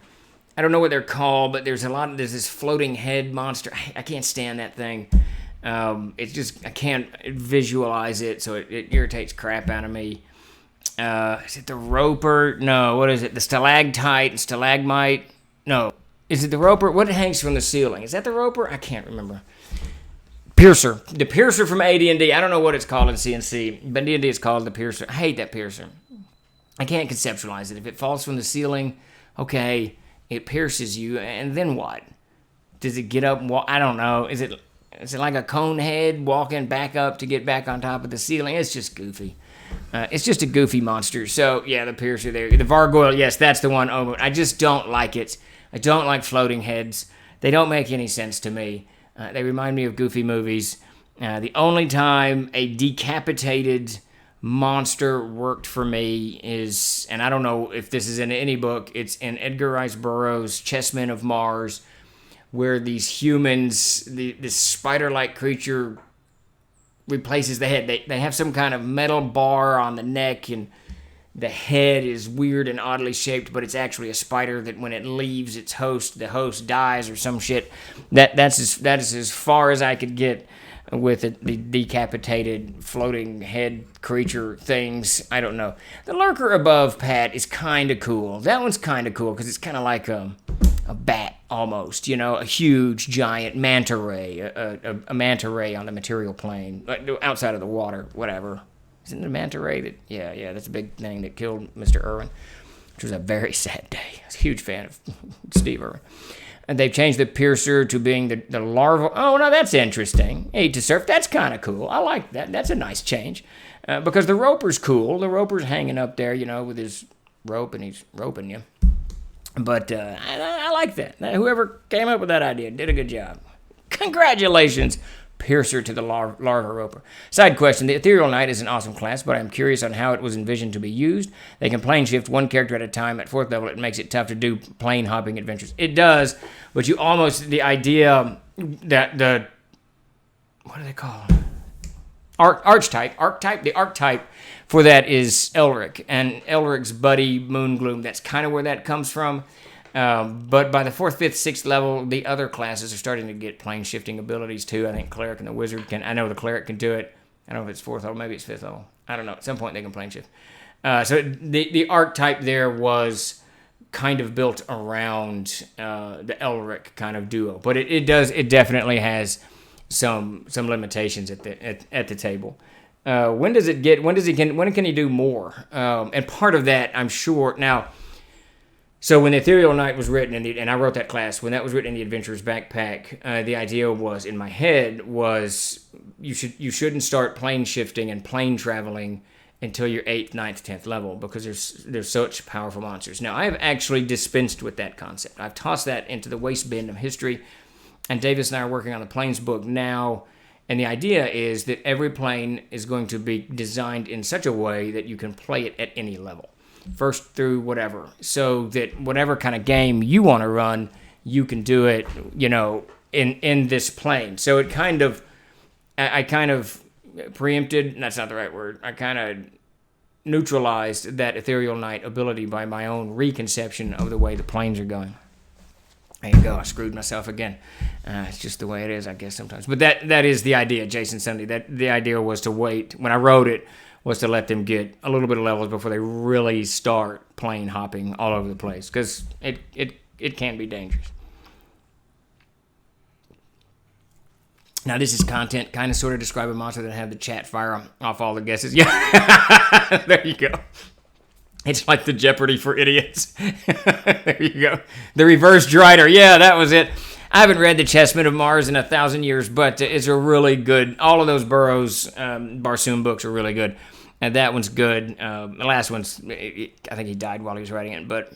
what they're called, but there's this floating head monster. I can't stand that thing. It's just, I can't visualize it, so it irritates crap out of me. Is it the Roper? No, what is it? The Stalactite and Stalagmite? No. Is it the Roper? What hangs from the ceiling? Is that the Roper? I can't remember. Piercer. The Piercer from AD&D. I don't know what it's called in CNC, but D&D is called the Piercer. I hate that Piercer. I can't conceptualize it. If it falls from the ceiling, okay, it pierces you, and then what? Does it get up and walk? I don't know. Is it like a cone head walking back up to get back on top of the ceiling? It's just goofy. It's just a goofy monster. So, yeah, the Piercer there. The Vargoyle, yes, that's the one. Oh, I just don't like it. I don't like floating heads. They don't make any sense to me. They remind me of goofy movies. The only time a decapitated monster worked for me is, and I don't know if this is in any book, it's in Edgar Rice Burroughs' Chessmen of Mars, where these humans, this spider-like creature replaces the head. They have some kind of metal bar on the neck, and the head is weird and oddly shaped, but it's actually a spider that when it leaves its host, the host dies or some shit. That is as far as I could get with the decapitated floating head creature things. I don't know. The lurker above, Pat, is kind of cool. That one's kind of cool because it's kind of like a bat almost, a huge giant manta ray, a manta ray on the material plane, outside of the water, whatever. Isn't it a manta ray that, yeah, that's a big thing that killed Mr. Irwin, which was a very sad day. I was a huge fan of Steve Irwin. And they've changed the piercer to being the larval. Oh, no, that's interesting. Aid to surf, that's kind of cool. I like that. That's a nice change. Because the roper's cool. The roper's hanging up there, with his rope, and he's roping you. But I like that. Whoever came up with that idea did a good job. Congratulations, piercer to the larva roper. Side question. The Ethereal Knight is an awesome class, but I'm curious on how it was envisioned to be used. They can plane shift one character at a time. At 4th level, it makes it tough to do plane hopping adventures. It does, but you almost, the idea that what do they call it? Archetype. The archetype for that is Elric, and Elric's buddy Moongloom. That's kind of where that comes from. But by the 4th, 5th, 6th level, the other classes are starting to get plane shifting abilities too. I think Cleric and the Wizard can. I know the Cleric can do it. I don't know if it's 4th level, maybe it's 5th level. I don't know. At some point they can plane shift. So the archetype there was kind of built around the Elric kind of duo, but it definitely has some limitations at the table. When can he do more? And part of that, I'm sure now. So when the Ethereal Knight was written, and I wrote that class, when that was written in the Adventurer's Backpack, the idea was, in my head, was you shouldn't start plane shifting and plane traveling until your 8th, 9th, 10th level, because there's such powerful monsters. Now, I have actually dispensed with that concept. I've tossed that into the waste bin of history, and Davis and I are working on the planes book now, and the idea is that every plane is going to be designed in such a way that you can play it at any level. First through whatever, so that whatever kind of game you want to run, you can do it, in this plane. So it I kind of preempted, that's not the right word, I kind of neutralized that Ethereal Knight ability by my own reconception of the way the planes are going. There you go, I screwed myself again. It's just the way it is, I guess, sometimes. But that is the idea, Jason Sunday. The idea was to wait, when I wrote it, was to let them get a little bit of levels before they really start plane hopping all over the place, because it can be dangerous. Now, this is content kind of sort of describe a monster that have the chat fire off all the guesses. Yeah, there you go. It's like the Jeopardy for idiots. There you go. The reverse Drider. Yeah, that was it. I haven't read The Chessmen of Mars in 1,000 years, but it's a really good, all of those Burroughs Barsoom books are really good. And that one's good. The last one's, I think he died while he was writing it, but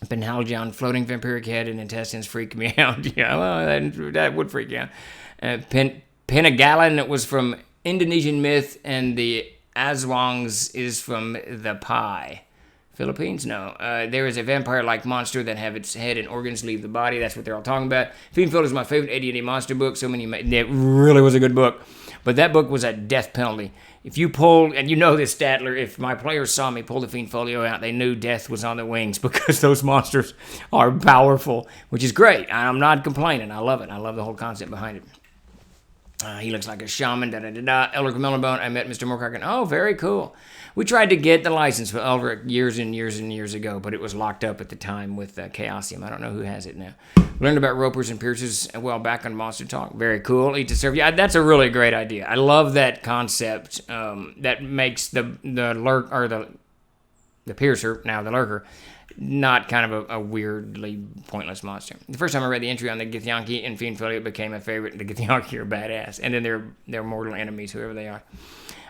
Penhaljon, floating vampiric head and intestines freak me out. Yeah, well, that would freak you out. Penagalan, it was from Indonesian myth, and the Aswangs is from the Pai. Philippines? No. There is a vampire-like monster that have its head and organs leave the body. That's what they're all talking about. Fiendfold is my favorite AD&D monster book. It really was a good book. But that book was a death penalty. If you pulled, and you know this, Statler, if my players saw me pull the Fiend Folio out, they knew death was on the wings, because those monsters are powerful, which is great. I'm not complaining. I love it. I love the whole concept behind it. He looks like a shaman, Elric Melonbone, I met Mr. Moorcock. Oh, very cool. We tried to get the license for Elric years and years and years ago, but it was locked up at the time with Chaosium. I don't know who has it now. Learned about ropers and piercers back on Monster Talk. Very cool. Eat to serve. Yeah, that's a really great idea. I love that concept. That makes the piercer, now the lurker, not kind of a weirdly pointless monster. The first time I read the entry on the Githyanki in Fiendfolio, it became a favorite. The Githyanki are badass, and then they're mortal enemies, whoever they are.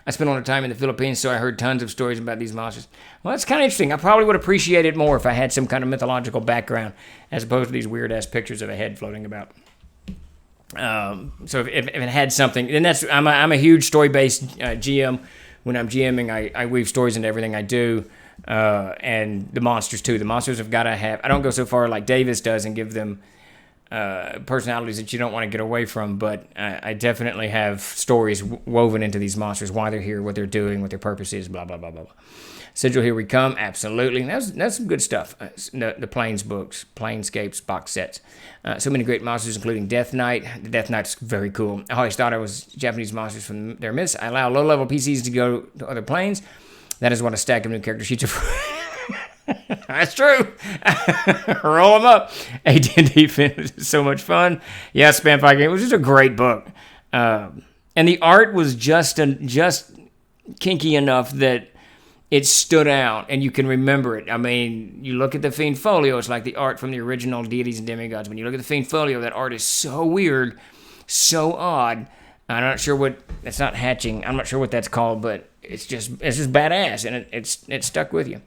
I spent a lot of time in the Philippines, so I heard tons of stories about these monsters. Well, that's kind of interesting. I probably would appreciate it more if I had some kind of mythological background, as opposed to these weird-ass pictures of a head floating about. So if it had something, then I'm a huge story-based GM. When I'm GMing, I weave stories into everything I do, and the monsters too. The monsters have got to have. I don't go so far like Davis does and give them personalities that you don't want to get away from, but I definitely have stories woven into these monsters, why they're here, what they're doing, what their purpose is, blah, blah, blah, blah, blah. Sigil, Here We Come, absolutely. That's some good stuff. The Planes books, Planescapes box sets. So many great monsters, including Death Knight. The Death Knight's very cool. I always thought it was Japanese monsters from their myths. I allow low-level PCs to go to other planes. That is what a stack of new character sheets are for. That's true. Roll them up. AT&T is so much fun. Yeah, Spam Fight Game. It was just a great book. And the art was just kinky enough that it stood out, and you can remember it. I mean, you look at the Fiend Folio, it's like the art from the original Deities and Demigods. When you look at the Fiend Folio, that art is so weird, so odd. I'm not sure what, it's not hatching, I'm not sure what that's called, but it's just badass, and it stuck with you.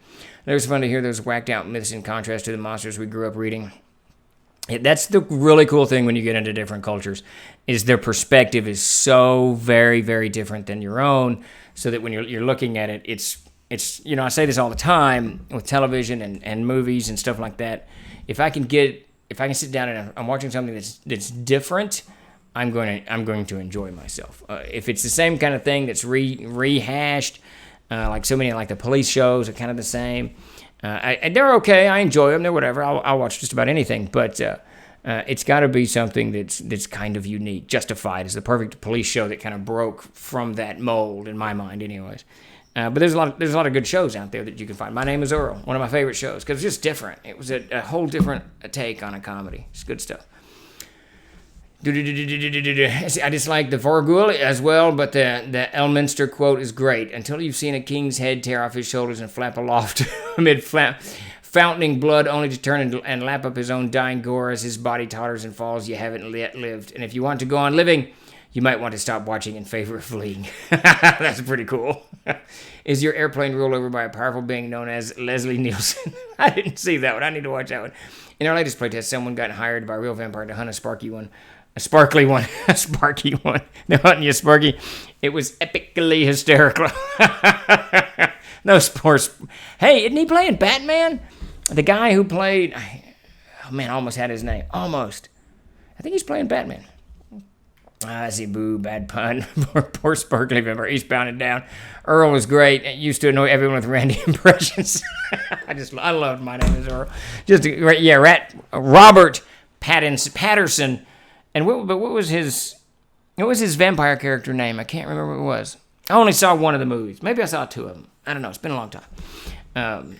It was fun to hear those whacked out myths in contrast to the monsters we grew up reading. That's the really cool thing when you get into different cultures, is their perspective is so very, very different than your own, so that when you're looking at it, it's I say this all the time with television and movies and stuff like that. If I can sit down and I'm watching something that's different, I'm going to enjoy myself. If it's the same kind of thing that's rehashed, like so many like the police shows are kind of the same. They're okay. I enjoy them. They're whatever. I'll watch just about anything. But it's got to be something that's kind of unique. Justified is the perfect police show that kind of broke from that mold in my mind, anyways. But there's a lot of good shows out there that you can find. My Name is Earl, one of my favorite shows, because it's just different. It was a whole different take on a comedy. It's good stuff. I dislike the Vorgul as well, but the Elminster quote is great. Until you've seen a king's head tear off his shoulders and flap aloft amid fountaining blood, only to turn and lap up his own dying gore as his body totters and falls, you haven't yet lived. And if you want to go on living, you might want to stop watching in favor of fleeing. That's pretty cool. Is your airplane ruled over by a powerful being known as Leslie Nielsen? I didn't see that one. I need to watch that one. In our latest playtest, someone got hired by a real vampire to hunt a sparkly one. They're hunting you, Sparky. It was epically hysterical. No sports. Hey, isn't he playing Batman? The guy who played... Oh, man, I almost had his name. Almost. I think he's playing Batman. I see, boo, bad pun. Poor Sparkly Vampire, eastbound and down. Earl was great. It used to annoy everyone with Randy impressions. I loved My Name is Earl. Robert Patterson. And what was his vampire character name? I can't remember what it was. I only saw one of the movies. Maybe I saw two of them. I don't know. It's been a long time.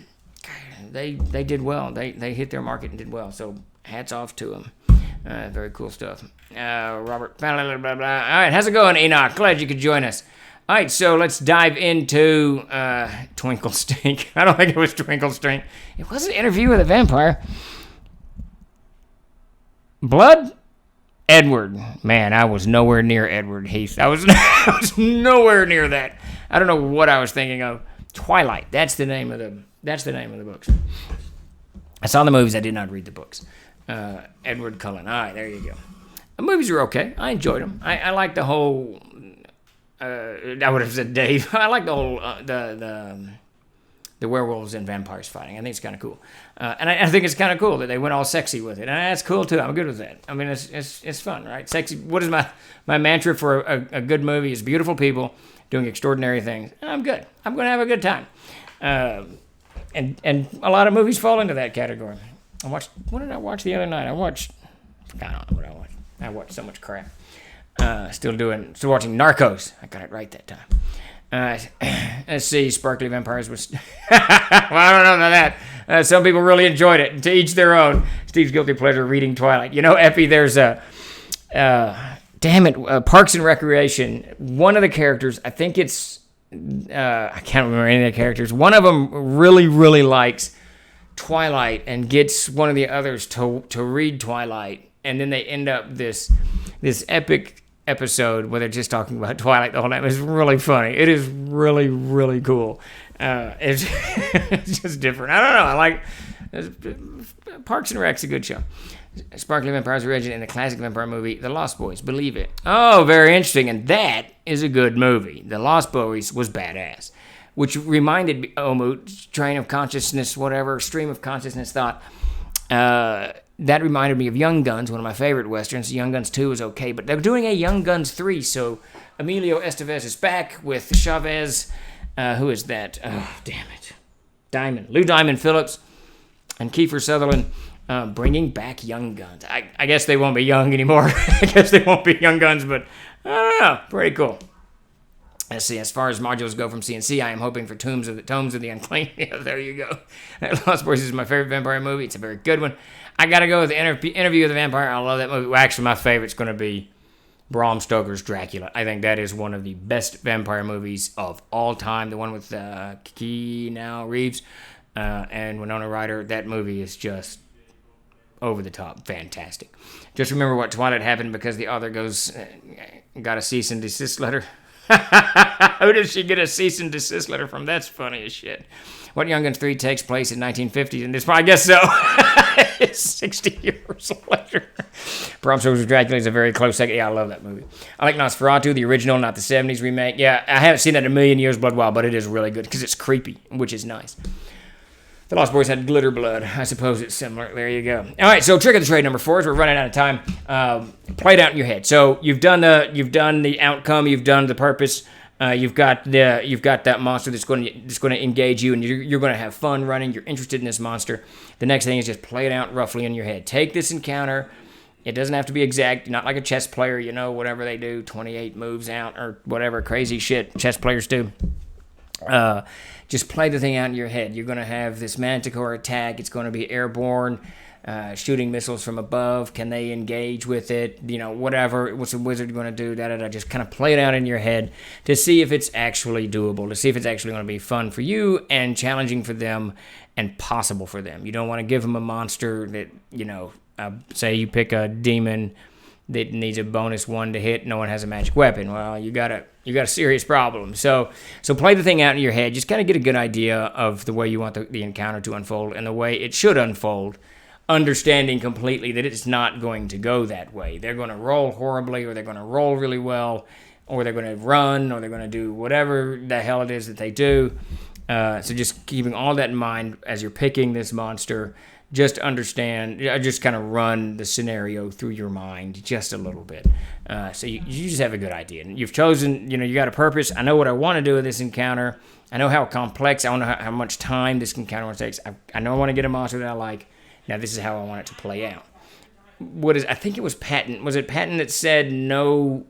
They did well. They hit their market and did well. So hats off to them. Very cool stuff. Robert, blah, blah, blah, blah. All right, how's it going, Enoch? Glad you could join us. All right, so let's dive into Twinkle Stink. I don't think it was Twinkle Stink. It was an interview with a vampire. Blood? Edward. Man, I was nowhere near Edward Heath. I was nowhere near that. I don't know what I was thinking of. Twilight. That's the name of the books. I saw the movies. I did not read the books. Edward Cullen. All right, there you go. The movies were okay. I enjoyed them. I like the whole... I would have said Dave. I like the whole... the werewolves and vampires fighting. I think it's kind of cool. And I think it's kind of cool that they went all sexy with it. And that's cool, too. I'm good with that. I mean, it's fun, right? Sexy. What is my mantra for a good movie is beautiful people doing extraordinary things. And I'm good. I'm going to have a good time. And a lot of movies fall into that category. What did I watch the other night? I don't know what I watched. I watched so much crap. Still watching Narcos. I got it right that time. Let's see. Sparkly Vampires was... well, I don't know about that. Some people really enjoyed it. To each their own. Steve's guilty pleasure reading Twilight. You know, Epi, there's a... Parks and Recreation. One of the characters, I think it's... I can't remember any of the characters. One of them really, really likes Twilight and gets one of the others to read Twilight. And then they end up this epic episode where they're just talking about Twilight the whole time. It's really funny. It is really, really cool. It's just different. I don't know. I like Parks and Rec's a good show. Sparkly Vampires origin in the classic vampire movie, The Lost Boys. Believe it. Oh, very interesting. And that is a good movie. The Lost Boys was badass. Which reminded me, Omut, train of consciousness, whatever, stream of consciousness thought. that reminded me of Young Guns, one of my favorite westerns. Young Guns 2 is okay, but they're doing a Young Guns 3, so Emilio Estevez is back with Chavez. Who is that? Oh, damn it. Lou Diamond Phillips and Kiefer Sutherland bringing back Young Guns. I guess they won't be young anymore. I guess they won't be Young Guns, but I don't know. Pretty cool. Let's see, as far as modules go from CNC, I am hoping for Tomes of the Unclean. Yeah, there you go. Lost Boys is my favorite vampire movie. It's a very good one. I got to go with the Interview with the Vampire. I love that movie. Well, actually, my favorite's going to be Bram Stoker's Dracula. I think that is one of the best vampire movies of all time. The one with Keanu Reeves and Winona Ryder. That movie is just over the top. Fantastic. Just remember what Twilight happened because the author got a cease and desist letter. Who did she get a cease and desist letter from? That's funny as shit. What Young Guns 3 takes place in 1950s, and I guess so. It's 60 years later. Bram Stoker's Dracula is a very close second. Yeah, I love that movie. I like Nosferatu, the original, not the 70s remake. Yeah, I haven't seen that in a million years, Blood Wild, but it is really good because it's creepy, which is nice. The Lost Boys had glitter blood. I suppose it's similar. There you go. All right, so trick of the trade number 4 is we're running out of time. Play it out in your head. So you've done the outcome. You've done the purpose. You've got that monster that's going to engage you, and you're going to have fun running. You're interested in this monster. The next thing is just play it out roughly in your head. Take this encounter. It doesn't have to be exact. You're not like a chess player, whatever they do, 28 moves out or whatever crazy shit chess players do. Just play the thing out in your head. You're going to have this manticore attack. It's going to be airborne, shooting missiles from above. Can they engage with it? Whatever. What's a wizard going to do? Just kind of play it out in your head to see if it's actually doable, to see if it's actually going to be fun for you and challenging for them and possible for them. You don't want to give them a monster that, say you pick a demon that needs a bonus 1 to hit. No one has a magic weapon. Well, you got a serious problem. So play the thing out in your head. Just kind of get a good idea of the way you want the encounter to unfold and the way it should unfold, understanding completely that it's not going to go that way. They're going to roll horribly, or they're going to roll really well, or they're going to run, or they're going to do whatever the hell it is that they do. So just keeping all that in mind as you're picking this monster. Just understand, just kind of run the scenario through your mind just a little bit. So you just have a good idea. And you've chosen, you got a purpose. I know what I want to do with this encounter. I know how complex, I know how much time this encounter takes. I know I want to get a monster that I like. Now this is how I want it to play out. I think it was Patton. Was it Patton that said no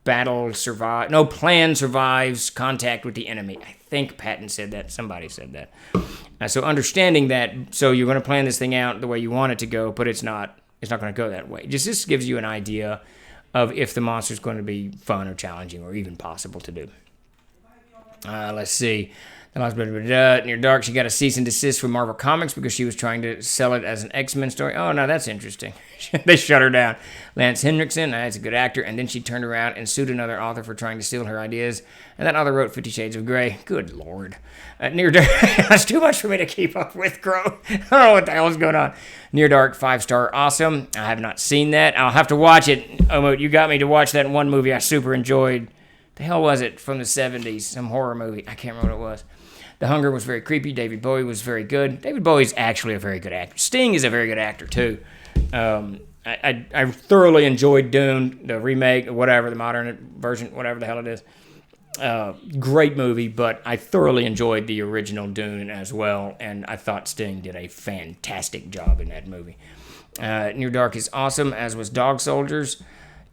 battle survive, no plan survives contact with the enemy? I think Patton said that. Somebody said that. So understanding that, so you're going to plan this thing out the way you want it to go, but it's not going to go that way. Just this gives you an idea of if the monster's going to be fun or challenging or even possible to do. Let's see. Near Dark, she got a cease and desist from Marvel Comics because she was trying to sell it as an X-Men story. Oh, no, that's interesting. They shut her down. Lance Henriksen, that's a good actor. And then she turned around and sued another author for trying to steal her ideas. And that author wrote 50 Shades of Grey. Good Lord. Near Dark, that's too much for me to keep up with, Crow. I don't know what the hell is going on. Near Dark, 5-star, awesome. I have not seen that. I'll have to watch it. Omo, you got me to watch that one movie I super enjoyed. The hell was it from the 70s? Some horror movie. I can't remember what it was. The Hunger was very creepy. David Bowie was very good. David Bowie's actually a very good actor. Sting is a very good actor, too. I thoroughly enjoyed Dune, the remake, whatever, the modern version, whatever the hell it is. Great movie, but I thoroughly enjoyed the original Dune as well, and I thought Sting did a fantastic job in that movie. Near Dark is awesome, as was Dog Soldiers.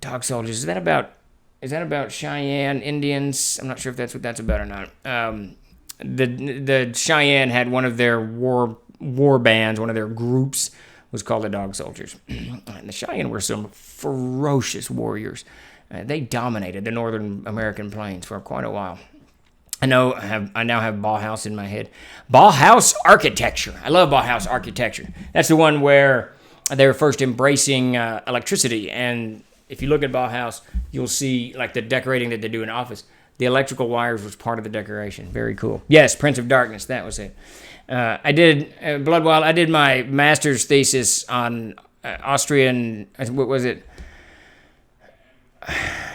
Dog Soldiers, is that about Cheyenne Indians? I'm not sure if that's what that's about or not. The Cheyenne had one of their war bands, one of their groups was called the Dog Soldiers. And the Cheyenne were some ferocious warriors. They dominated the Northern American plains for quite a while. I now have Bauhaus in my head. Bauhaus architecture. I love Bauhaus architecture. That's the one where they were first embracing electricity. And if you look at Bauhaus, you'll see like the decorating that they do in office. The electrical wires was part of the decoration. Very cool. Yes, Prince of Darkness. That was it. I did Blood Wild. I did my master's thesis on Austrian. What was it?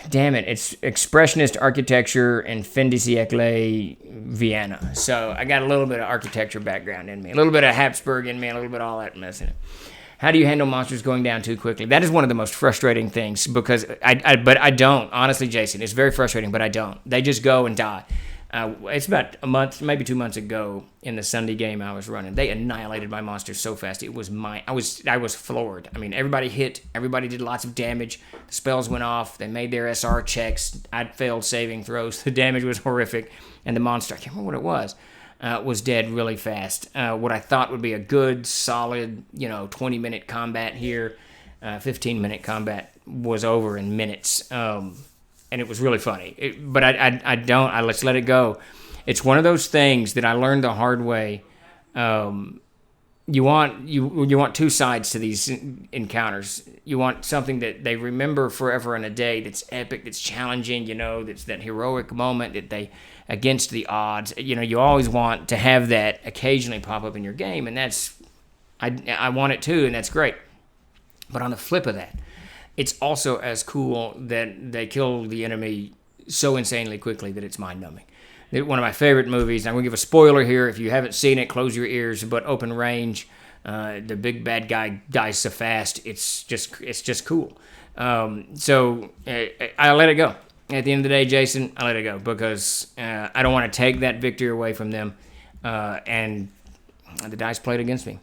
Damn it! It's Expressionist architecture in fin de siècle, Vienna. So I got a little bit of architecture background in me, a little bit of Habsburg in me, a little bit of all that mess in it. How do you handle monsters going down too quickly? That is one of the most frustrating things because but I don't. Honestly, Jason, it's very frustrating, but I don't. They just go and die. It's about a month, maybe 2 months ago in the Sunday game I was running. They annihilated my monsters so fast. It was I was floored. I mean, everybody hit. Everybody did lots of damage. The spells went off. They made their SR checks. I failed saving throws. The damage was horrific. And the monster, I can't remember what it was dead really fast. What I thought would be a good, solid, 20-minute combat here, 15-minute combat was over in minutes. And it was really funny. But I just let it go. It's one of those things that I learned the hard way. You want two sides to these encounters. You want something that they remember forever and a day, that's epic, that's challenging, that's that heroic moment that they, against the odds. You always want to have that occasionally pop up in your game, and I want it too, and that's great. But on the flip of that, it's also as cool that they kill the enemy so insanely quickly that it's mind-numbing. One of my favorite movies, I'm going to give a spoiler here. If you haven't seen it, close your ears, but Open Range, the big bad guy dies so fast, it's just cool. So I let it go. At the end of the day, Jason, I let it go because I don't want to take that victory away from them, and the dice played against me.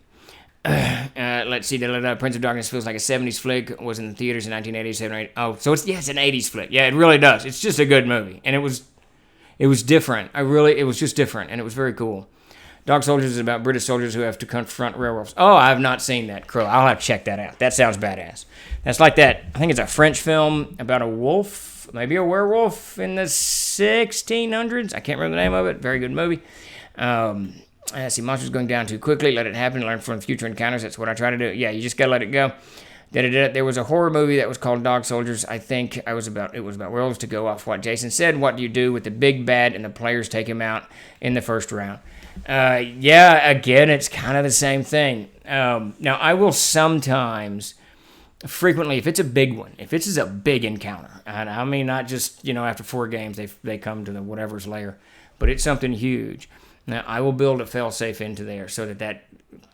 Let's see. Prince of Darkness feels like a 70s flick. Was in the theaters in 1987 or 8. Oh, so it's an 80s flick. Yeah, it really does. It's just a good movie, and it was different. It was just different, and it was very cool. Dog Soldiers is about British soldiers who have to confront werewolves. Oh, I have not seen that, Crow. I'll have to check that out. That sounds badass. That's like that. I think it's a French film about a wolf, maybe a werewolf in the 1600s. I can't remember the name of it. Very good movie. I see monsters going down too quickly. Let it happen. Learn from future encounters. That's what I try to do. Yeah, you just gotta let it go. There was a horror movie that was called Dog Soldiers. I think it was about werewolves, to go off what Jason said. What do you do with the big bad and the players take him out in the first round? Yeah, again, it's kind of the same thing. Now, I will sometimes, frequently, if it's a big one, if it's a big encounter, and I mean not just, after 4 games they come to the whatever's lair, but it's something huge. Now, I will build a failsafe into there so that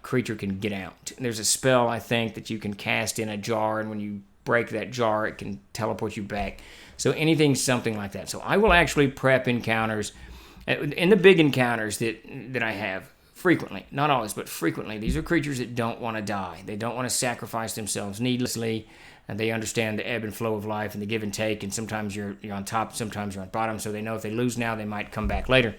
creature can get out. There's a spell, I think, that you can cast in a jar, and when you break that jar, it can teleport you back. So anything, something like that. So I will actually prep encounters. In the big encounters that I have, frequently, not always, but frequently, these are creatures that don't want to die. They don't want to sacrifice themselves needlessly, and they understand the ebb and flow of life and the give and take, and sometimes you're on top, sometimes you're on bottom, so they know if they lose now, they might come back later.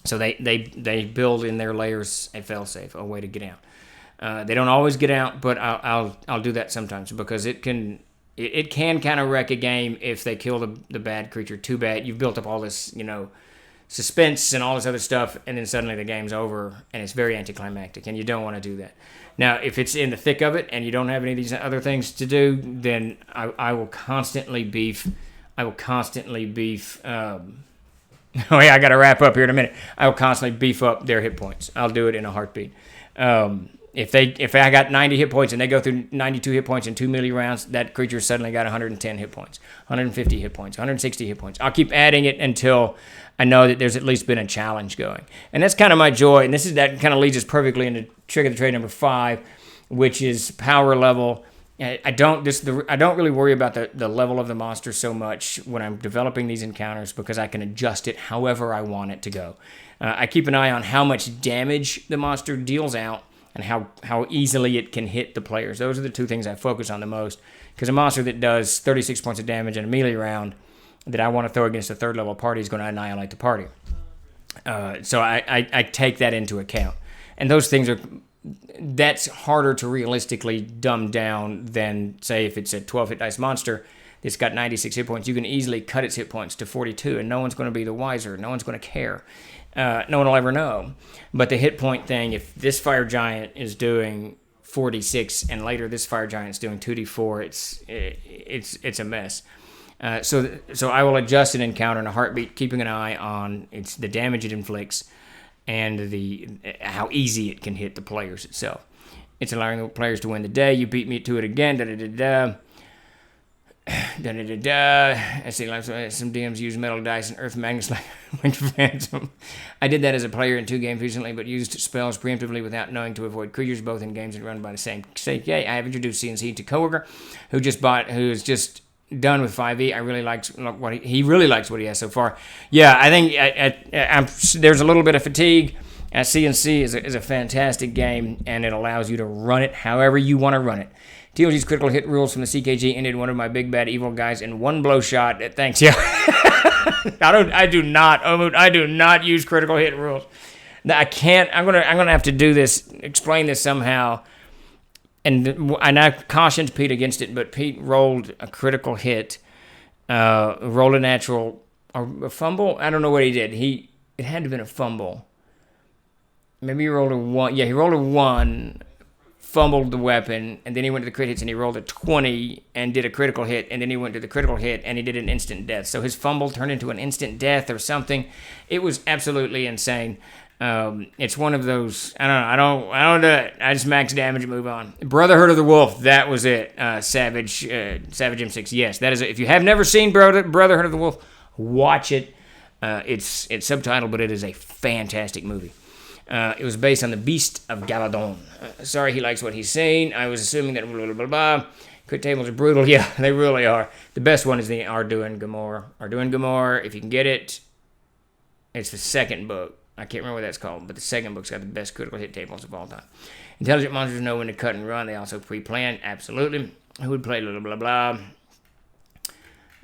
So they build in their layers a failsafe, a way to get out. They don't always get out, but I'll do that sometimes because it can kind of wreck a game if they kill the bad creature too bad. You've built up all this, suspense and all this other stuff, and then suddenly the game's over, and it's very anticlimactic, and you don't want to do that. Now, if it's in the thick of it and you don't have any of these other things to do, then I will constantly beef. Oh yeah, I got to wrap up here in a minute. I will constantly beef up their hit points. I'll do it in a heartbeat. If I got 90 hit points and they go through 92 hit points in 2 melee rounds, that creature suddenly got 110 hit points, 150 hit points, 160 hit points. I'll keep adding it until I know that there's at least been a challenge going. And that's kind of my joy. And that kind of leads us perfectly into Trick of the Trade number 5, which is power level. I don't really worry about the level of the monster so much when I'm developing these encounters because I can adjust it however I want it to go. I keep an eye on how much damage the monster deals out and how easily it can hit the players. Those are the two things I focus on the most, because a monster that does 36 points of damage in a melee round that I want to throw against a third level party is going to annihilate the party. So I take that into account. And those things that's harder to realistically dumb down than, say, if it's a 12 hit dice monster that's got 96 hit points. You can easily cut its hit points to 42, and no one's going to be the wiser. No one's going to care. No one will ever know. But the hit point thing, if this fire giant is doing 46 and later this fire giant's doing 2d4, it's a mess. So I will adjust an encounter in a heartbeat, keeping an eye on the damage it inflicts and how easy it can hit the players itself. It's allowing the players to win the day. You beat me to it again. Let's see, some DMs use metal dice and earth magnets like Wind Phantom. I did that as a player in 2 games recently, but used spells preemptively without knowing to avoid creatures, both in games that run by the same CK. I have introduced CNC to coworker who's just done with 5e. I really liked what he really likes what he has so far. Yeah, I think there's a little bit of fatigue. CNC is a fantastic game, and it allows you to run it however you want to run it. TLG's critical hit rules from the CKG ended one of my big bad evil guys in one blow shot. Thanks, yeah. I do not use critical hit rules. I can't. I'm gonna have to do this. Explain this somehow. And I cautioned Pete against it, but Pete rolled a critical hit, rolled a natural or a fumble. I don't know what he did. It had to have been a fumble. Maybe he rolled a 1. Yeah, he rolled a 1. Fumbled the weapon, and then he went to the crit hits and he rolled a 20 and did a critical hit, and then he went to the critical hit and he did an instant death. So his fumble turned into an instant death or something. It was absolutely insane. It's one of those. I don't do it. I just max damage and move on. Brotherhood of the Wolf. That was it. Savage M6. Yes, that is it. If you have never seen Brotherhood of the Wolf, watch it. It's subtitled, but it is a fantastic movie. It was based on the Beast of Galadon. Sorry, he likes what he's saying. I was assuming that blah, blah, blah, blah. Crit tables are brutal. Yeah, they really are. The best one is the Arduin Gamor. Arduin Gamor, if you can get it, it's the second book. I can't remember what that's called, but the second book's got the best critical hit tables of all time. Intelligent monsters know when to cut and run. They also pre-plan. Absolutely. Who would play blah, blah, blah.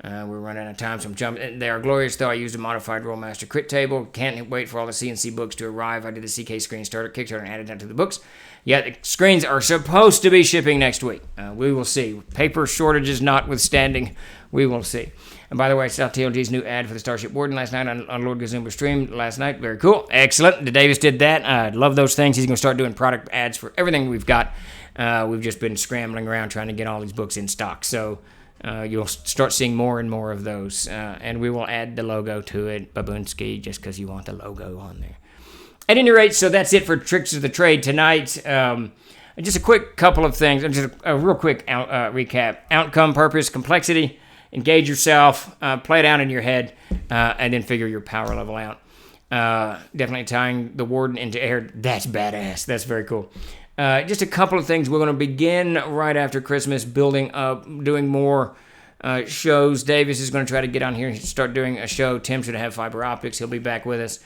We're running out of time, so I'm jumping. They are glorious, though. I used a modified Rollmaster crit table. Can't wait for all the CNC books to arrive. I did the CK screen starter Kickstarter and added that to the books. Yeah, the screens are supposed to be shipping next week. We will see. Paper shortages notwithstanding, we will see. And by the way, I saw TLG's new ad for the Starship Warden last night on Lord Gazumba's stream last night. Very cool. Excellent. Davis did that. I love those things. He's going to start doing product ads for everything we've got. We've just been scrambling around trying to get all these books in stock. So you'll start seeing more and more of those. And we will add the logo to it, Babunski, just because you want the logo on there. At any rate, so that's it for Tricks of the Trade tonight. Just a quick couple of things. Just a real quick recap. Outcome, purpose, complexity. Engage yourself. Play it out in your head. And then figure your power level out. Definitely tying the Warden into air. That's badass. That's very cool. Just a couple of things. We're going to begin right after Christmas, building up, doing more shows. Davis is going to try to get on here and start doing a show. Tim should have fiber optics. He'll be back with us.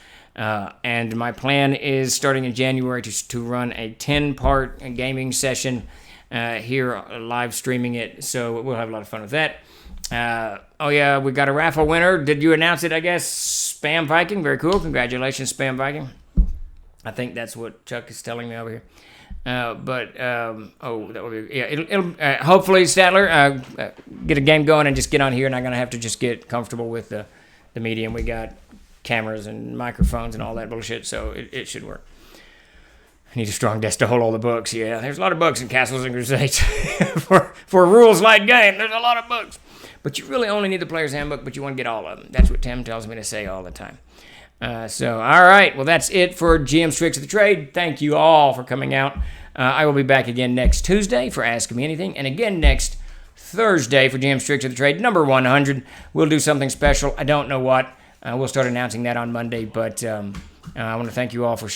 And my plan is starting in January to run a 10-part gaming session here, live streaming it. So we'll have a lot of fun with that. Oh, yeah, we got a raffle winner. Did you announce it, I guess? Spam Viking. Very cool. Congratulations, Spam Viking. I think that's what Chuck is telling me over here. That will be, yeah, it'll hopefully, Statler, get a game going and just get on here, and I'm going to have to just get comfortable with the medium. We got cameras and microphones and all that bullshit, so it should work. I need a strong desk to hold all the books. Yeah, there's a lot of books in Castles and Crusades. for a rules-light game, there's a lot of books. But you really only need the player's handbook, but you want to get all of them. That's what Tim tells me to say all the time. All right. Well, that's it for GM's Tricks of the Trade. Thank you all for coming out. I will be back again next Tuesday for Ask Me Anything, and again next Thursday for GM's Tricks of the Trade, number 100. We'll do something special. I don't know what. We'll start announcing that on Monday, but I want to thank you all for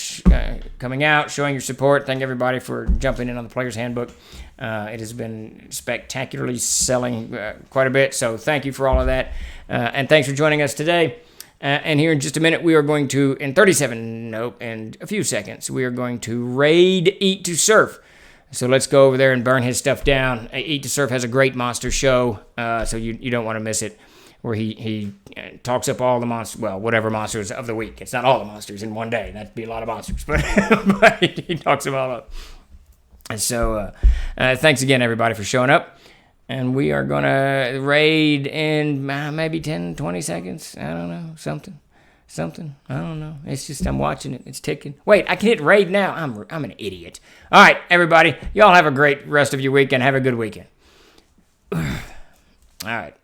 coming out, showing your support. Thank everybody for jumping in on the Player's Handbook. It has been spectacularly selling quite a bit, so thank you for all of that. And thanks for joining us today. And here in just a minute, we are going to, in a few seconds, we are going to raid Eat to Surf. So let's go over there and burn his stuff down. Eat to Surf has a great monster show, so you don't want to miss it, where he talks up all the monsters, well, whatever monsters of the week. It's not all the monsters in one day. That'd be a lot of monsters, but he talks them all up. And so thanks again, everybody, for showing up. And we are going to raid in maybe 10, 20 seconds. I don't know. Something. I don't know. It's just I'm watching it. It's ticking. Wait, I can hit raid now. I'm an idiot. All right, everybody. Y'all have a great rest of your weekend. Have a good weekend. All right.